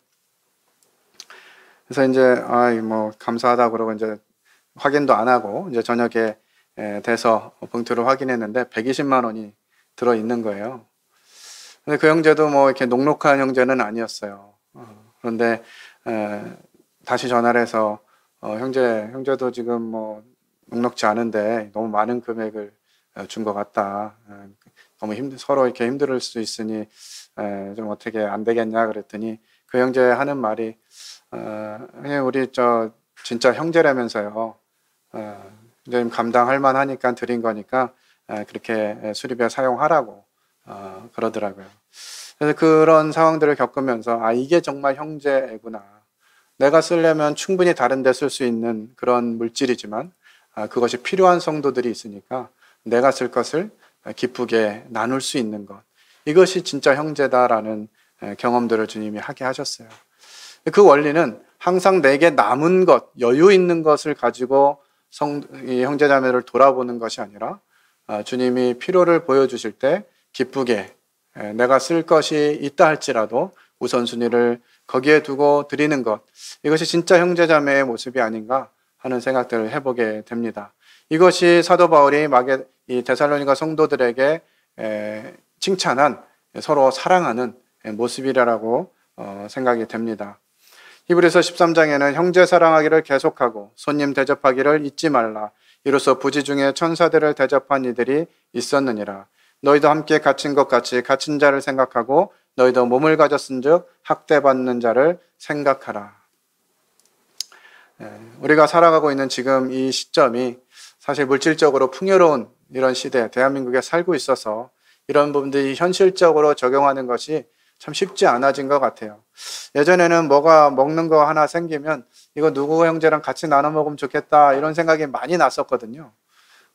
그래서 이제 뭐 감사하다 그러고 이제 확인도 안 하고 이제 저녁에 돼서 봉투를 확인했는데 120만 원이 들어 있는 거예요. 근데 그 형제도 뭐 이렇게 녹록한 형제는 아니었어요. 그런데 다시 전화를 해서 형제도 지금 뭐 녹록지 않은데 너무 많은 금액을 준 것 같다. 너무 서로 이렇게 힘들 수 있으니 좀 어떻게 안 되겠냐 그랬더니 그 형제 하는 말이 그냥 우리 진짜 형제라면서요. 형제님 감당할 만하니까 드린 거니까 그렇게 수리비에 사용하라고 그러더라고요. 그래서 그런 상황들을 겪으면서 이게 정말 형제구나. 내가 쓰려면 충분히 다른 데 쓸 수 있는 그런 물질이지만 그것이 필요한 성도들이 있으니까 내가 쓸 것을 기쁘게 나눌 수 있는 것. 이것이 진짜 형제다라는 경험들을 주님이 하게 하셨어요. 그 원리는 항상 내게 남은 것, 여유 있는 것을 가지고 이 형제자매를 돌아보는 것이 아니라 주님이 필요를 보여주실 때 기쁘게 내가 쓸 것이 있다 할지라도 우선순위를 거기에 두고 드리는 것. 이것이 진짜 형제자매의 모습이 아닌가 하는 생각들을 해보게 됩니다. 이것이 사도 바울이 이 데살로니가 성도들에게 칭찬한 서로 사랑하는 모습이라고 생각이 됩니다. 히브리서 13장에는 형제 사랑하기를 계속하고 손님 대접하기를 잊지 말라. 이로써 부지 중에 천사들을 대접한 이들이 있었느니라. 너희도 함께 갇힌 것 같이 갇힌 자를 생각하고 너희도 몸을 가졌은즉 학대받는 자를 생각하라. 우리가 살아가고 있는 지금 이 시점이 사실 물질적으로 풍요로운 이런 시대, 대한민국에 살고 있어서 이런 부분들이 현실적으로 적용하는 것이 참 쉽지 않아진 것 같아요. 예전에는 뭐가 먹는 거 하나 생기면 이거 누구 형제랑 같이 나눠 먹으면 좋겠다 이런 생각이 많이 났었거든요.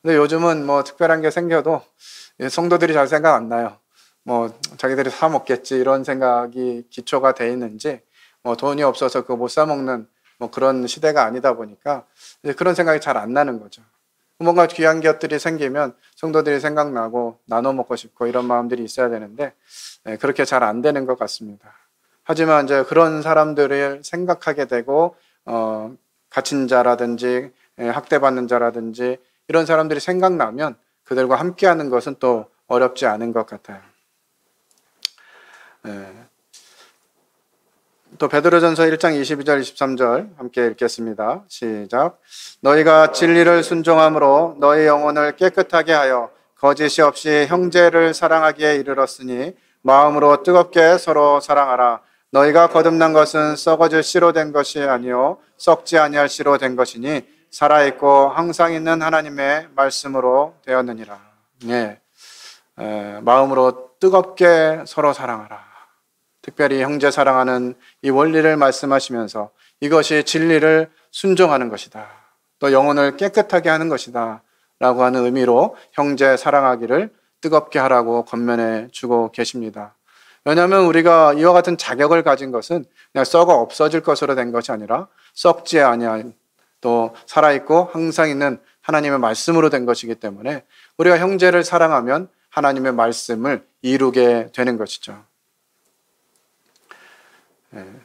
근데 요즘은 뭐 특별한 게 생겨도 성도들이 잘 생각 안 나요. 뭐 자기들이 사 먹겠지 이런 생각이 기초가 돼 있는지 뭐 돈이 없어서 그거 못 사 먹는 뭐 그런 시대가 아니다 보니까 이제 그런 생각이 잘 안 나는 거죠. 뭔가 귀한 것들이 생기면 성도들이 생각나고 나눠 먹고 싶고 이런 마음들이 있어야 되는데 그렇게 잘 안 되는 것 같습니다. 하지만 이제 그런 사람들을 생각하게 되고 갇힌 자라든지 학대받는 자라든지 이런 사람들이 생각나면 그들과 함께하는 것은 또 어렵지 않은 것 같아요. 또 베드로전서 1장 22절 23절 함께 읽겠습니다. 시작. 너희가 진리를 순종함으로 너희 영혼을 깨끗하게 하여 거짓이 없이 형제를 사랑하기에 이르렀으니 마음으로 뜨겁게 서로 사랑하라. 너희가 거듭난 것은 썩어질 씨로 된 것이 아니요 썩지 아니할 씨로 된 것이니 살아있고 항상 있는 하나님의 말씀으로 되었느니라. 마음으로 뜨겁게 서로 사랑하라. 특별히 형제 사랑하는 이 원리를 말씀하시면서 이것이 진리를 순종하는 것이다. 또 영혼을 깨끗하게 하는 것이다. 라고 하는 의미로 형제 사랑하기를 뜨겁게 하라고 권면해 주고 계십니다. 왜냐하면 우리가 이와 같은 자격을 가진 것은 그냥 썩어 없어질 것으로 된 것이 아니라 썩지 아니한 또 살아있고 항상 있는 하나님의 말씀으로 된 것이기 때문에 우리가 형제를 사랑하면 하나님의 말씀을 이루게 되는 것이죠.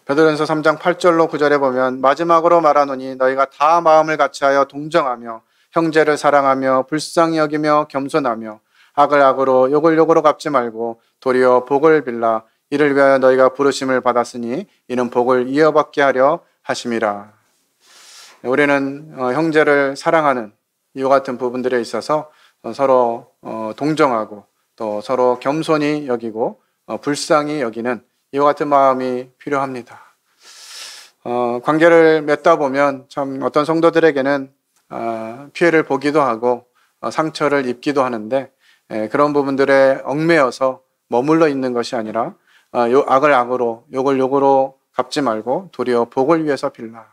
베드로전서 3장 8절로 9절에 보면 마지막으로 말하노니 너희가 다 마음을 같이하여 동정하며 형제를 사랑하며 불쌍히 여기며 겸손하며 악을 악으로 욕을 욕으로 갚지 말고 도리어 복을 빌라. 이를 위하여 너희가 부르심을 받았으니 이는 복을 이어받게 하려 하심이라. 우리는 형제를 사랑하는 이와 같은 부분들에 있어서 서로 동정하고 또 서로 겸손히 여기고 불쌍히 여기는 이와 같은 마음이 필요합니다. 관계를 맺다 보면 참 어떤 성도들에게는 피해를 보기도 하고 상처를 입기도 하는데 그런 부분들에 얽매여서 머물러 있는 것이 아니라 악을 악으로 욕을 욕으로 갚지 말고 도리어 복을 위해서 빌라.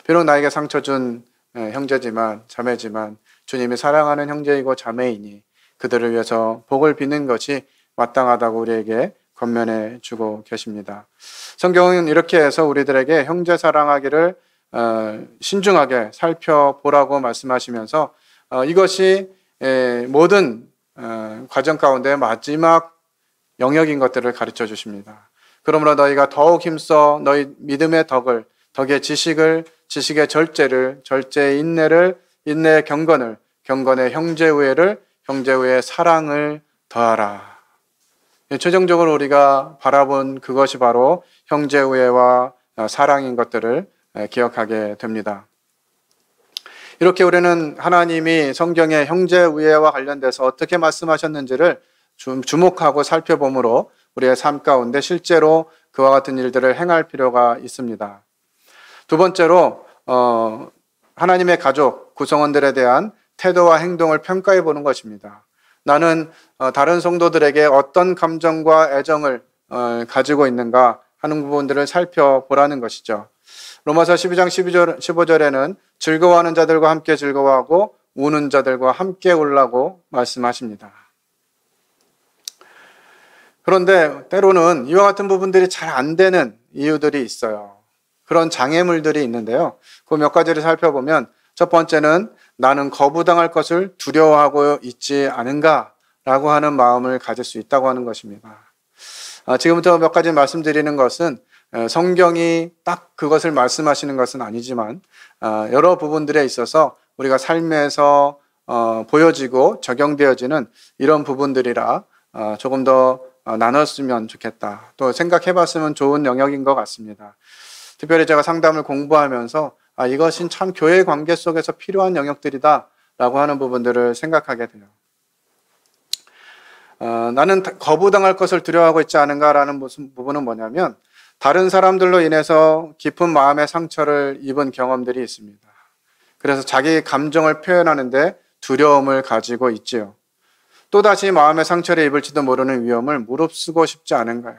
비록 나에게 상처 준 형제지만 자매지만 주님이 사랑하는 형제이고 자매이니 그들을 위해서 복을 비는 것이 마땅하다고 우리에게 권면해 주고 계십니다. 성경은 이렇게 해서 우리들에게 형제 사랑하기를 신중하게 살펴보라고 말씀하시면서 이것이 모든 과정 가운데 마지막 영역인 것들을 가르쳐 주십니다. 그러므로 너희가 더욱 힘써 너희 믿음의 덕의 지식의 절제를, 절제의 인내를, 인내의 경건을, 경건의 형제우애를, 형제우애의 사랑을 더하라. 최종적으로 우리가 바라본 그것이 바로 형제우애와 사랑인 것들을 기억하게 됩니다. 이렇게 우리는 하나님이 성경의 형제우애와 관련돼서 어떻게 말씀하셨는지를 주목하고 살펴보므로 우리의 삶 가운데 실제로 그와 같은 일들을 행할 필요가 있습니다. 두 번째로 하나님의 가족, 구성원들에 대한 태도와 행동을 평가해 보는 것입니다. 나는 다른 성도들에게 어떤 감정과 애정을 가지고 있는가 하는 부분들을 살펴보라는 것이죠. 로마서 12장 15절에는 즐거워하는 자들과 함께 즐거워하고 우는 자들과 함께 울라고 말씀하십니다. 그런데 때로는 이와 같은 부분들이 잘 안 되는 이유들이 있어요. 그런 장애물들이 있는데요. 그 몇 가지를 살펴보면 첫 번째는 나는 거부당할 것을 두려워하고 있지 않은가라고 하는 마음을 가질 수 있다고 하는 것입니다. 지금부터 몇 가지 말씀드리는 것은 성경이 딱 그것을 말씀하시는 것은 아니지만 여러 부분들에 있어서 우리가 삶에서 보여지고 적용되어지는 이런 부분들이라 조금 더 나눴으면 좋겠다. 또 생각해 봤으면 좋은 영역인 것 같습니다. 특별히 제가 상담을 공부하면서 이것은 참 교회 관계 속에서 필요한 영역들이다 라고 하는 부분들을 생각하게 돼요. 나는 거부당할 것을 두려워하고 있지 않은가라는 부분은 뭐냐면, 다른 사람들로 인해서 깊은 마음의 상처를 입은 경험들이 있습니다. 그래서 자기 감정을 표현하는데 두려움을 가지고 있지요. 또다시 마음의 상처를 입을지도 모르는 위험을 무릅쓰고 싶지 않은가요?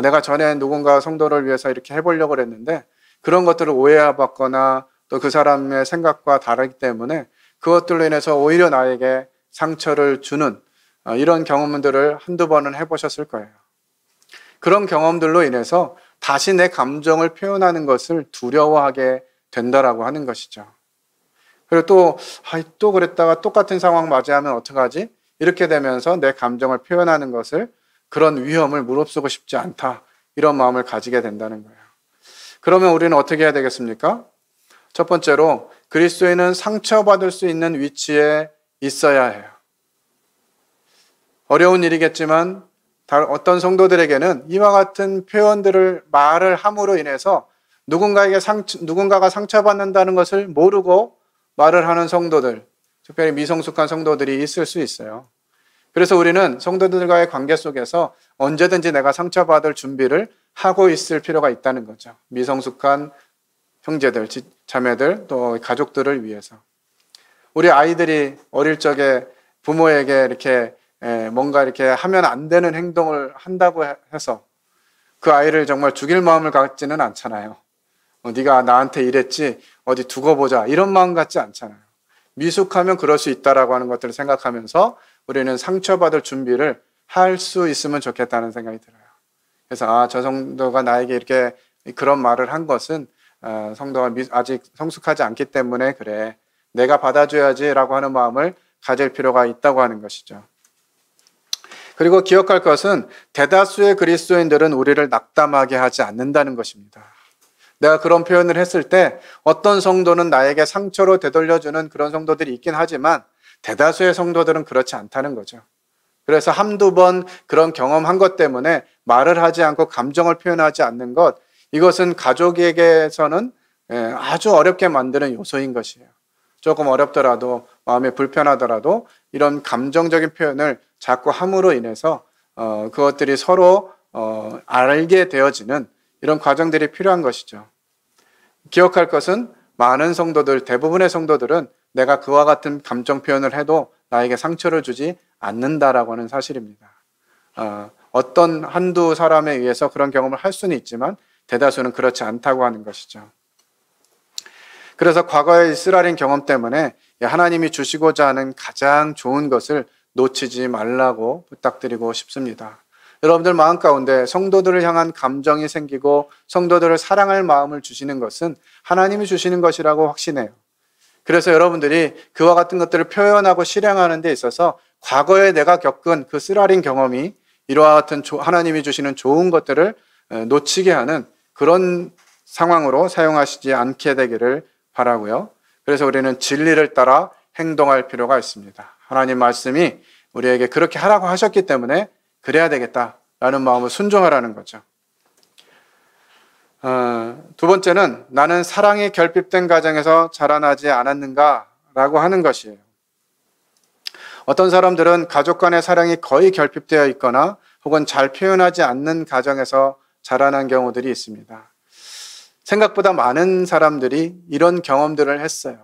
내가 전에 누군가 성도를 위해서 이렇게 해보려고 했는데 그런 것들을 오해받거나 또 그 사람의 생각과 다르기 때문에 그것들로 인해서 오히려 나에게 상처를 주는 이런 경험들을 한두 번은 해보셨을 거예요. 그런 경험들로 인해서 다시 내 감정을 표현하는 것을 두려워하게 된다라고 하는 것이죠. 그리고 또 그랬다가 똑같은 상황 맞이하면 어떡하지? 이렇게 되면서 내 감정을 표현하는 것을, 그런 위험을 무릅쓰고 싶지 않다, 이런 마음을 가지게 된다는 거예요. 그러면 우리는 어떻게 해야 되겠습니까? 첫 번째로 그리스도인은 상처받을 수 있는 위치에 있어야 해요. 어려운 일이겠지만 어떤 성도들에게는 이와 같은 표현들을 말을 함으로 인해서 누군가가 상처받는다는 것을 모르고 말을 하는 성도들, 특별히 미성숙한 성도들이 있을 수 있어요. 그래서 우리는 성도들과의 관계 속에서 언제든지 내가 상처받을 준비를 하고 있을 필요가 있다는 거죠. 미성숙한 형제들, 자매들, 또 가족들을 위해서. 우리 아이들이 어릴 적에 부모에게 이렇게 뭔가 이렇게 하면 안 되는 행동을 한다고 해서 그 아이를 정말 죽일 마음을 갖지는 않잖아요. 네가 나한테 이랬지, 어디 두고 보자, 이런 마음 갖지 않잖아요. 미숙하면 그럴 수 있다라고 하는 것들을 생각하면서 우리는 상처받을 준비를 할 수 있으면 좋겠다는 생각이 들어요. 그래서 저 성도가 나에게 이렇게 그런 말을 한 것은 성도가 아직 성숙하지 않기 때문에 그래, 내가 받아줘야지 라고 하는 마음을 가질 필요가 있다고 하는 것이죠. 그리고 기억할 것은 대다수의 그리스도인들은 우리를 낙담하게 하지 않는다는 것입니다. 내가 그런 표현을 했을 때 어떤 성도는 나에게 상처로 되돌려주는 그런 성도들이 있긴 하지만 대다수의 성도들은 그렇지 않다는 거죠. 그래서 한두 번 그런 경험한 것 때문에 말을 하지 않고 감정을 표현하지 않는 것, 이것은 가족에게서는 아주 어렵게 만드는 요소인 것이에요. 조금 어렵더라도, 마음이 불편하더라도 이런 감정적인 표현을 자꾸 함으로 인해서 그것들이 서로 알게 되어지는 이런 과정들이 필요한 것이죠. 기억할 것은 많은 성도들, 대부분의 성도들은 내가 그와 같은 감정 표현을 해도 나에게 상처를 주지 않는다라고 하는 사실입니다. 어떤 한두 사람에 의해서 그런 경험을 할 수는 있지만 대다수는 그렇지 않다고 하는 것이죠. 그래서 과거의 이스라엘인 경험 때문에 하나님이 주시고자 하는 가장 좋은 것을 놓치지 말라고 부탁드리고 싶습니다. 여러분들 마음 가운데 성도들을 향한 감정이 생기고 성도들을 사랑할 마음을 주시는 것은 하나님이 주시는 것이라고 확신해요. 그래서 여러분들이 그와 같은 것들을 표현하고 실행하는 데 있어서 과거에 내가 겪은 그 쓰라린 경험이 이와 같은 하나님이 주시는 좋은 것들을 놓치게 하는 그런 상황으로 사용하시지 않게 되기를 바라고요. 그래서 우리는 진리를 따라 행동할 필요가 있습니다. 하나님 말씀이 우리에게 그렇게 하라고 하셨기 때문에 그래야 되겠다라는 마음을 순종하라는 거죠. 두 번째는 나는 사랑이 결핍된 가정에서 자라나지 않았는가라고 하는 것이에요. 어떤 사람들은 가족 간의 사랑이 거의 결핍되어 있거나 혹은 잘 표현하지 않는 가정에서 자라난 경우들이 있습니다. 생각보다 많은 사람들이 이런 경험들을 했어요.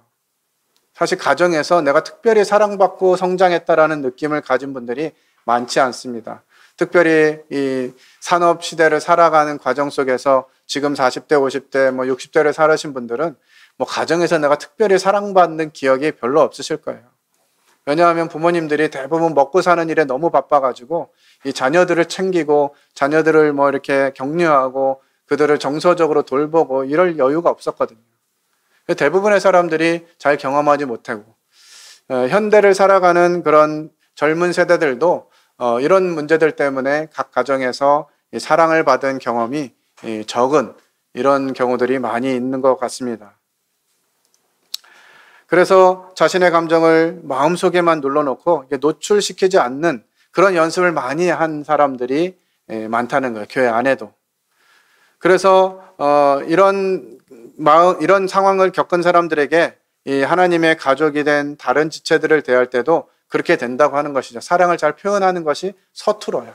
사실 가정에서 내가 특별히 사랑받고 성장했다라는 느낌을 가진 분들이 많지 않습니다. 특별히 이 산업 시대를 살아가는 과정 속에서 지금 40대, 50대, 60대를 살으신 분들은 가정에서 내가 특별히 사랑받는 기억이 별로 없으실 거예요. 왜냐하면 부모님들이 대부분 먹고 사는 일에 너무 바빠가지고 이 자녀들을 챙기고 자녀들을 이렇게 격려하고 그들을 정서적으로 돌보고 이럴 여유가 없었거든요. 대부분의 사람들이 잘 경험하지 못하고 현대를 살아가는 그런 젊은 세대들도 이런 문제들 때문에 각 가정에서 사랑을 받은 경험이 적은 이런 경우들이 많이 있는 것 같습니다. 그래서 자신의 감정을 마음속에만 눌러놓고 노출시키지 않는 그런 연습을 많이 한 사람들이 많다는 거예요. 교회 안에도. 그래서 이런 상황을 겪은 사람들에게 이 하나님의 가족이 된 다른 지체들을 대할 때도 그렇게 된다고 하는 것이죠. 사랑을 잘 표현하는 것이 서툴어요.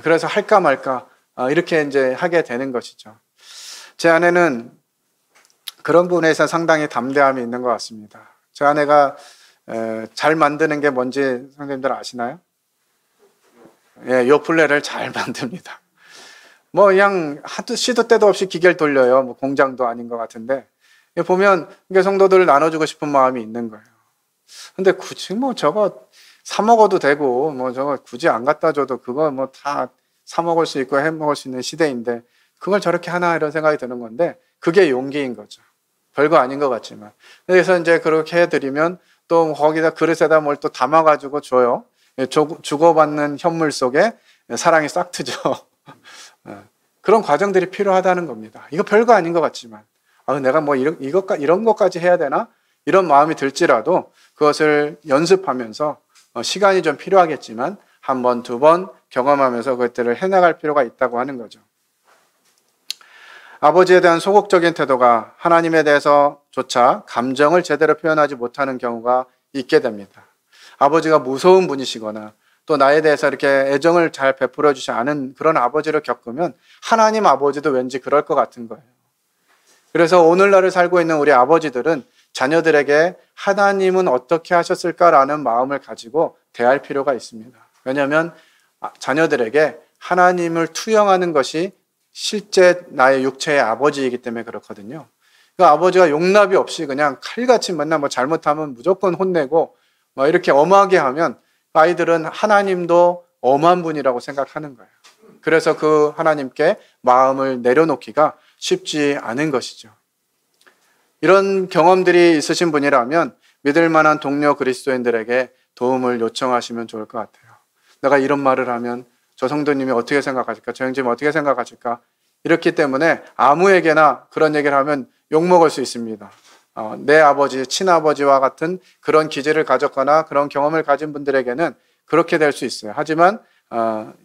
그래서 할까 말까 이렇게 이제 하게 되는 것이죠. 제 아내는 그런 부분에서 상당히 담대함이 있는 것 같습니다. 제 아내가 잘 만드는 게 뭔지 선생님들 아시나요? 예, 요플레를 잘 만듭니다. 뭐 그냥 시도 때도 없이 기계를 돌려요. 뭐 공장도 아닌 것 같은데 보면 이게 성도들을 나눠주고 싶은 마음이 있는 거예요. 근데 굳이 뭐 저거 사 먹어도 되고 뭐 저거 굳이 안 갖다 줘도 그거 뭐 다 사 먹을 수 있고 해 먹을 수 있는 시대인데 그걸 저렇게 하나 이런 생각이 드는 건데 그게 용기인 거죠. 별거 아닌 것 같지만. 그래서 이제 그렇게 해드리면 또 거기다 그릇에다 뭘 또 담아가지고 줘요. 주고받는 현물 속에 사랑이 싹 트죠. 그런 과정들이 필요하다는 겁니다. 이거 별거 아닌 것 같지만 내가 뭐 이런 것까지 해야 되나? 이런 마음이 들지라도 그것을 연습하면서 시간이 좀 필요하겠지만 한 번, 두 번 경험하면서 그것들을 해나갈 필요가 있다고 하는 거죠. 아버지에 대한 소극적인 태도가 하나님에 대해서조차 감정을 제대로 표현하지 못하는 경우가 있게 됩니다. 아버지가 무서운 분이시거나 또 나에 대해서 이렇게 애정을 잘 베풀어 주지 않은 그런 아버지를 겪으면 하나님 아버지도 왠지 그럴 것 같은 거예요. 그래서 오늘날을 살고 있는 우리 아버지들은 자녀들에게 하나님은 어떻게 하셨을까라는 마음을 가지고 대할 필요가 있습니다. 왜냐하면 자녀들에게 하나님을 투영하는 것이 실제 나의 육체의 아버지이기 때문에 그렇거든요. 그러니까 아버지가 용납이 없이 그냥 칼같이 맨날 뭐 잘못하면 무조건 혼내고 막 이렇게 엄하게 하면 아이들은 하나님도 엄한 분이라고 생각하는 거예요. 그래서 그 하나님께 마음을 내려놓기가 쉽지 않은 것이죠. 이런 경험들이 있으신 분이라면 믿을 만한 동료 그리스도인들에게 도움을 요청하시면 좋을 것 같아요. 내가 이런 말을 하면 저 성도님이 어떻게 생각하실까? 저 형제님이 어떻게 생각하실까? 이렇기 때문에 아무에게나 그런 얘기를 하면 욕먹을 수 있습니다. 내 아버지, 친아버지와 같은 그런 기질을 가졌거나 그런 경험을 가진 분들에게는 그렇게 될 수 있어요. 하지만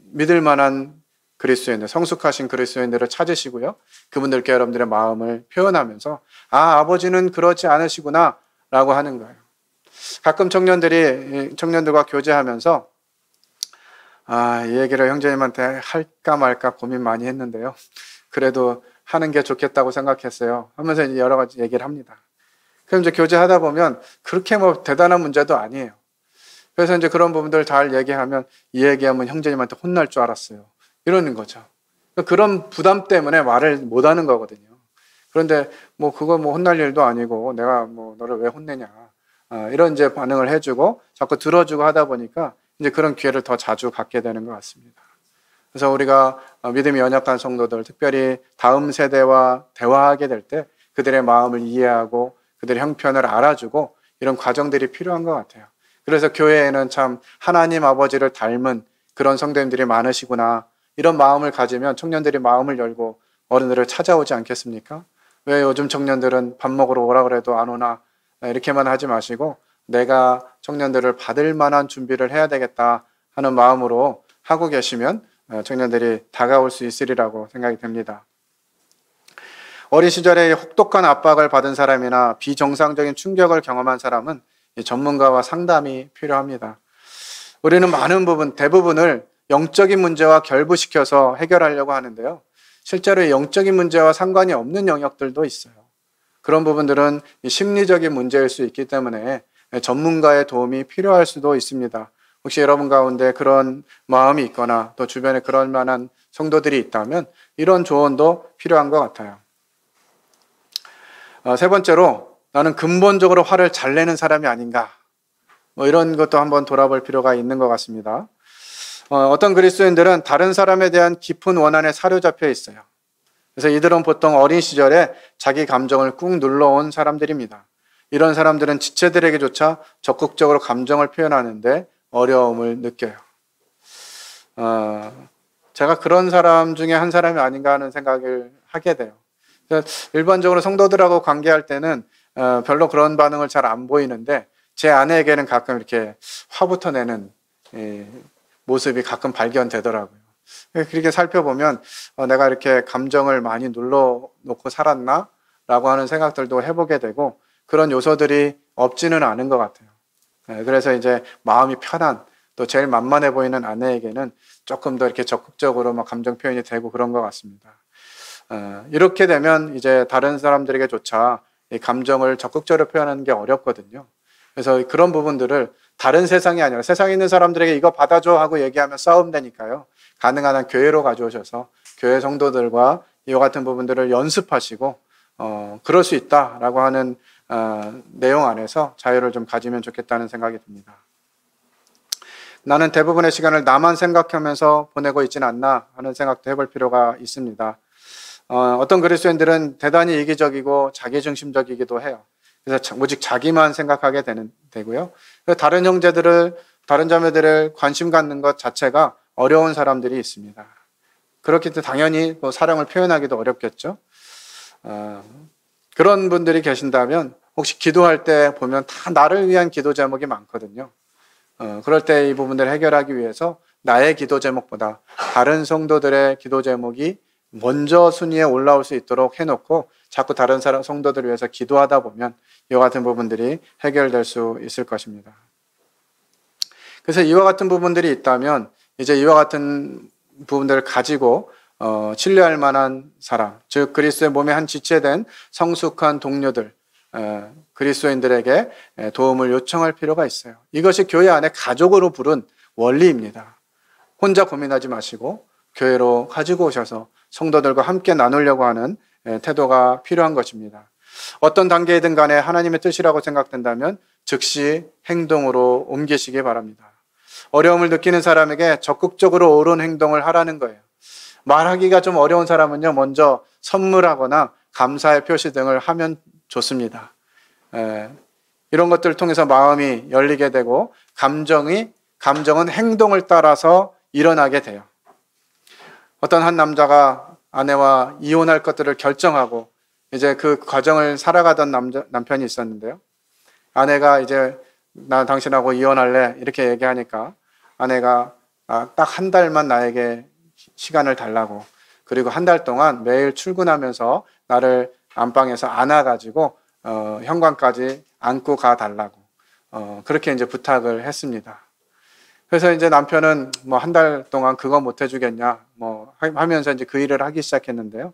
믿을 만한 그리스도인들, 성숙하신 그리스도인들을 찾으시고요. 그분들께 여러분들의 마음을 표현하면서 아버지는 그렇지 않으시구나 라고 하는 거예요. 가끔 청년들과 교제하면서 이 얘기를 형제님한테 할까 말까 고민 많이 했는데요. 그래도 하는 게 좋겠다고 생각했어요. 하면서 이제 여러 가지 얘기를 합니다. 그럼 이제 교제하다 보면 그렇게 뭐 대단한 문제도 아니에요. 그래서 이제 그런 부분들 잘 얘기하면 이 얘기하면 형제님한테 혼날 줄 알았어요. 이러는 거죠. 그런 부담 때문에 말을 못 하는 거거든요. 그런데 뭐 그거 뭐 혼날 일도 아니고 내가 뭐 너를 왜 혼내냐. 이런 이제 반응을 해주고 자꾸 들어주고 하다 보니까 이제 그런 기회를 더 자주 갖게 되는 것 같습니다. 그래서 우리가 믿음이 연약한 성도들, 특별히 다음 세대와 대화하게 될 때 그들의 마음을 이해하고 그들의 형편을 알아주고 이런 과정들이 필요한 것 같아요. 그래서 교회에는 참 하나님 아버지를 닮은 그런 성도님들이 많으시구나. 이런 마음을 가지면 청년들이 마음을 열고 어른들을 찾아오지 않겠습니까? 왜 요즘 청년들은 밥 먹으러 오라 그래도 안 오나 이렇게만 하지 마시고 내가 청년들을 받을 만한 준비를 해야 되겠다 하는 마음으로 하고 계시면 청년들이 다가올 수 있으리라고 생각이 됩니다. 어린 시절에 혹독한 압박을 받은 사람이나 비정상적인 충격을 경험한 사람은 전문가와 상담이 필요합니다. 우리는 많은 대부분을 영적인 문제와 결부시켜서 해결하려고 하는데요. 실제로 영적인 문제와 상관이 없는 영역들도 있어요. 그런 부분들은 심리적인 문제일 수 있기 때문에 전문가의 도움이 필요할 수도 있습니다. 혹시 여러분 가운데 그런 마음이 있거나 또 주변에 그럴 만한 성도들이 있다면 이런 조언도 필요한 것 같아요. 세 번째로 나는 근본적으로 화를 잘 내는 사람이 아닌가 이런 것도 한번 돌아볼 필요가 있는 것 같습니다. 어떤 그리스도인들은 다른 사람에 대한 깊은 원한에 사로잡혀 있어요. 그래서 이들은 보통 어린 시절에 자기 감정을 꾹 눌러온 사람들입니다. 이런 사람들은 지체들에게조차 적극적으로 감정을 표현하는데 어려움을 느껴요. 제가 그런 사람 중에 한 사람이 아닌가 하는 생각을 하게 돼요. 일반적으로 성도들하고 관계할 때는 별로 그런 반응을 잘 안 보이는데 제 아내에게는 가끔 이렇게 화부터 내는 모습이 가끔 발견되더라고요. 그렇게 살펴보면 내가 이렇게 감정을 많이 눌러놓고 살았나? 라고 하는 생각들도 해보게 되고 그런 요소들이 없지는 않은 것 같아요. 그래서 이제 마음이 편한 또 제일 만만해 보이는 아내에게는 조금 더 이렇게 적극적으로 막 감정 표현이 되고 그런 것 같습니다. 이렇게 되면 이제 다른 사람들에게조차 이 감정을 적극적으로 표현하는 게 어렵거든요. 그래서 그런 부분들을 다른 세상이 아니라 세상에 있는 사람들에게 이거 받아줘 하고 얘기하면 싸움되니까요. 가능한 한 교회로 가져오셔서 교회 성도들과 이와 같은 부분들을 연습하시고 그럴 수 있다라고 하는 내용 안에서 자유를 좀 가지면 좋겠다는 생각이 듭니다. 나는 대부분의 시간을 나만 생각하면서 보내고 있지는 않나 하는 생각도 해볼 필요가 있습니다. 어떤 그리스도인들은 대단히 이기적이고 자기중심적이기도 해요. 그래서 오직 자기만 생각하게 되고요. 다른 형제들을, 다른 자매들을 관심 갖는 것 자체가 어려운 사람들이 있습니다. 그렇기 때문에 당연히 사랑을 표현하기도 어렵겠죠. 그런 분들이 계신다면 혹시 기도할 때 보면 다 나를 위한 기도 제목이 많거든요. 그럴 때 이 부분들을 해결하기 위해서 나의 기도 제목보다 다른 성도들의 기도 제목이 먼저 순위에 올라올 수 있도록 해놓고 자꾸 다른 성도들을 위해서 기도하다 보면 이와 같은 부분들이 해결될 수 있을 것입니다. 그래서 이와 같은 부분들이 있다면 이제 이와 같은 부분들을 가지고 신뢰할 만한 사람, 즉 그리스도의 몸의 한 지체된 성숙한 동료들, 그리스도인들에게 도움을 요청할 필요가 있어요. 이것이 교회 안에 가족으로 부른 원리입니다. 혼자 고민하지 마시고 교회로 가지고 오셔서 성도들과 함께 나누려고 하는 태도가 필요한 것입니다. 어떤 단계이든 간에 하나님의 뜻이라고 생각된다면 즉시 행동으로 옮기시기 바랍니다. 어려움을 느끼는 사람에게 적극적으로 옳은 행동을 하라는 거예요. 말하기가 좀 어려운 사람은요, 먼저 선물하거나 감사의 표시 등을 하면 좋습니다. 이런 것들을 통해서 마음이 열리게 되고 감정은 행동을 따라서 일어나게 돼요. 어떤 한 남자가 아내와 이혼할 것들을 결정하고 이제 그 과정을 살아가던 남편이 있었는데요. 아내가 이제 나 당신하고 이혼할래 이렇게 얘기하니까 아내가 딱 한 달만 나에게 시간을 달라고, 그리고 한 달 동안 매일 출근하면서 나를 안방에서 안아가지고 현관까지 안고 가 달라고 그렇게 이제 부탁을 했습니다. 그래서 이제 남편은 뭐 한 달 동안 그거 못 해주겠냐 뭐 하면서 이제 그 일을 하기 시작했는데요.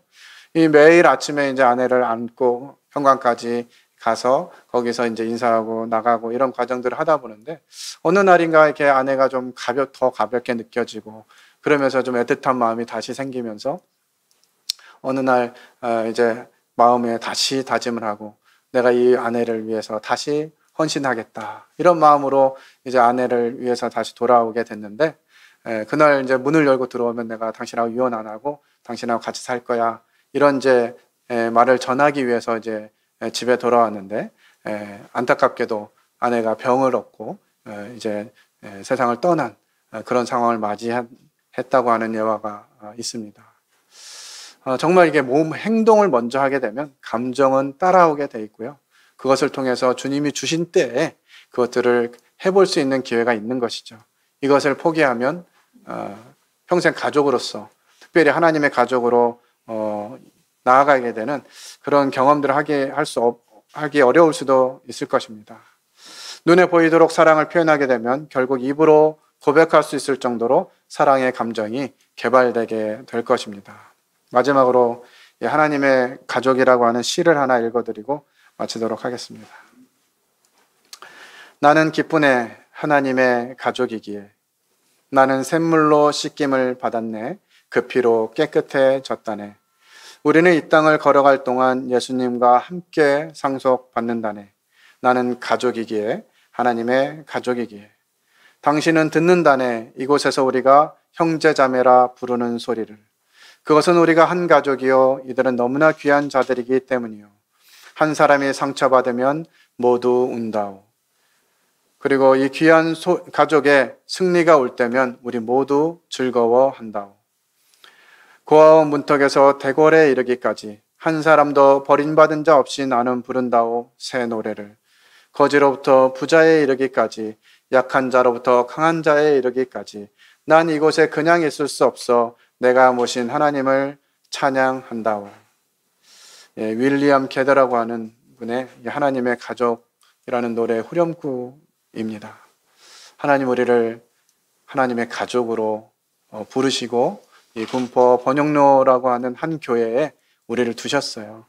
이 매일 아침에 이제 아내를 안고 현관까지 가서 거기서 이제 인사하고 나가고 이런 과정들을 하다 보는데 어느 날인가 이렇게 아내가 좀 더 가볍게 느껴지고 그러면서 좀 애틋한 마음이 다시 생기면서 어느 날 이제 마음에 다시 다짐을 하고 내가 이 아내를 위해서 다시 헌신하겠다 이런 마음으로 이제 아내를 위해서 다시 돌아오게 됐는데 그날 이제 문을 열고 들어오면 내가 당신하고 이혼 안 하고 당신하고 같이 살 거야 이런 이제 말을 전하기 위해서 이제 집에 돌아왔는데 안타깝게도 아내가 병을 얻고 이제 세상을 떠난 그런 상황을 맞이했다고 하는 예화가 있습니다. 정말 이게 행동을 먼저 하게 되면 감정은 따라오게 돼 있고요. 그것을 통해서 주님이 주신 때에 그것들을 해볼 수 있는 기회가 있는 것이죠. 이것을 포기하면 평생 가족으로서 특별히 하나님의 가족으로 나아가게 되는 그런 경험들을 하기 어려울 수도 있을 것입니다. 눈에 보이도록 사랑을 표현하게 되면 결국 입으로 고백할 수 있을 정도로 사랑의 감정이 개발되게 될 것입니다. 마지막으로 하나님의 가족이라고 하는 시를 하나 읽어드리고 마치도록 하겠습니다. 나는 기쁘네 하나님의 가족이기에 나는 샘물로 씻김을 받았네 그 피로 깨끗해졌다네 우리는 이 땅을 걸어갈 동안 예수님과 함께 상속받는다네 나는 가족이기에 하나님의 가족이기에 당신은 듣는다네 이곳에서 우리가 형제자매라 부르는 소리를 그것은 우리가 한 가족이요 이들은 너무나 귀한 자들이기 때문이요 한 사람이 상처받으면 모두 운다오 그리고 이 귀한 가족의 승리가 올 때면 우리 모두 즐거워한다오 고아원 문턱에서 대궐에 이르기까지 한 사람도 버림받은 자 없이 나는 부른다오 새 노래를 거지로부터 부자에 이르기까지 약한 자로부터 강한 자에 이르기까지 난 이곳에 그냥 있을 수 없어 내가 모신 하나님을 찬양한다오. 예, 윌리엄 게더라고 하는 분의 하나님의 가족이라는 노래 후렴구입니다. 하나님 우리를 하나님의 가족으로 부르시고 이 군포 번영로라고 하는 한 교회에 우리를 두셨어요.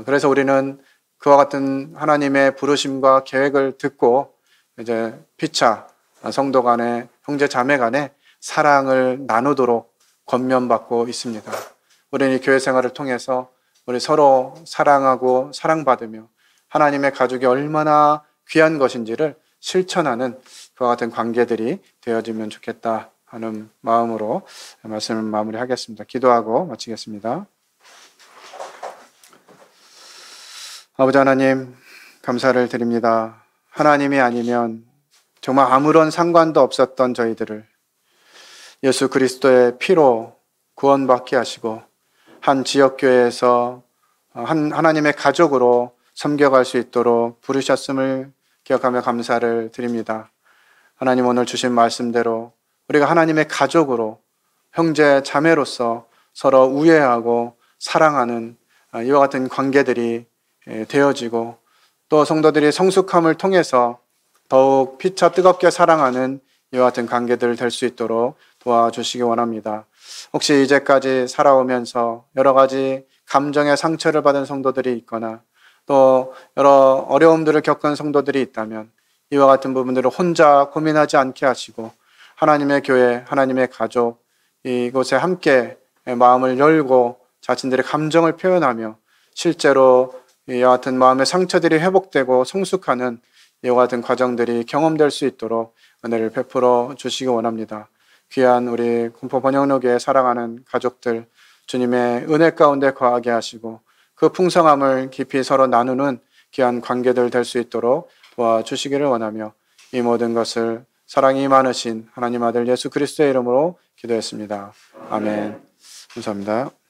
그래서 우리는 그와 같은 하나님의 부르심과 계획을 듣고 이제 피차 성도 간에 형제 자매 간에 사랑을 나누도록 권면받고 있습니다. 우리는 이 교회 생활을 통해서 우리 서로 사랑하고 사랑받으며 하나님의 가족이 얼마나 귀한 것인지를 실천하는 그와 같은 관계들이 되어지면 좋겠다 하는 마음으로 말씀을 마무리하겠습니다. 기도하고 마치겠습니다. 아버지 하나님, 감사를 드립니다. 하나님이 아니면 정말 아무런 상관도 없었던 저희들을 예수 그리스도의 피로 구원받게 하시고 한 지역교회에서 하나님의 가족으로 섬겨갈 수 있도록 부르셨음을 기억하며 감사를 드립니다. 하나님 오늘 주신 말씀대로 우리가 하나님의 가족으로 형제 자매로서 서로 우애하고 사랑하는 이와 같은 관계들이 되어지고 또 성도들이 성숙함을 통해서 더욱 피차 뜨겁게 사랑하는 이와 같은 관계들 될 수 있도록 도와주시기 원합니다. 혹시 이제까지 살아오면서 여러 가지 감정의 상처를 받은 성도들이 있거나 또 여러 어려움들을 겪은 성도들이 있다면 이와 같은 부분들을 혼자 고민하지 않게 하시고 하나님의 교회, 하나님의 가족 이곳에 함께 마음을 열고 자신들의 감정을 표현하며 실제로 이와 같은 마음의 상처들이 회복되고 성숙하는 이와 같은 과정들이 경험될 수 있도록 은혜를 베풀어 주시기 원합니다. 귀한 우리 군포 번영로교회 사랑하는 가족들 주님의 은혜 가운데 거하게 하시고 그 풍성함을 깊이 서로 나누는 귀한 관계들 될 수 있도록 도와주시기를 원하며 이 모든 것을 사랑이 많으신 하나님 아들 예수 그리스도의 이름으로 기도했습니다. 아멘. 감사합니다.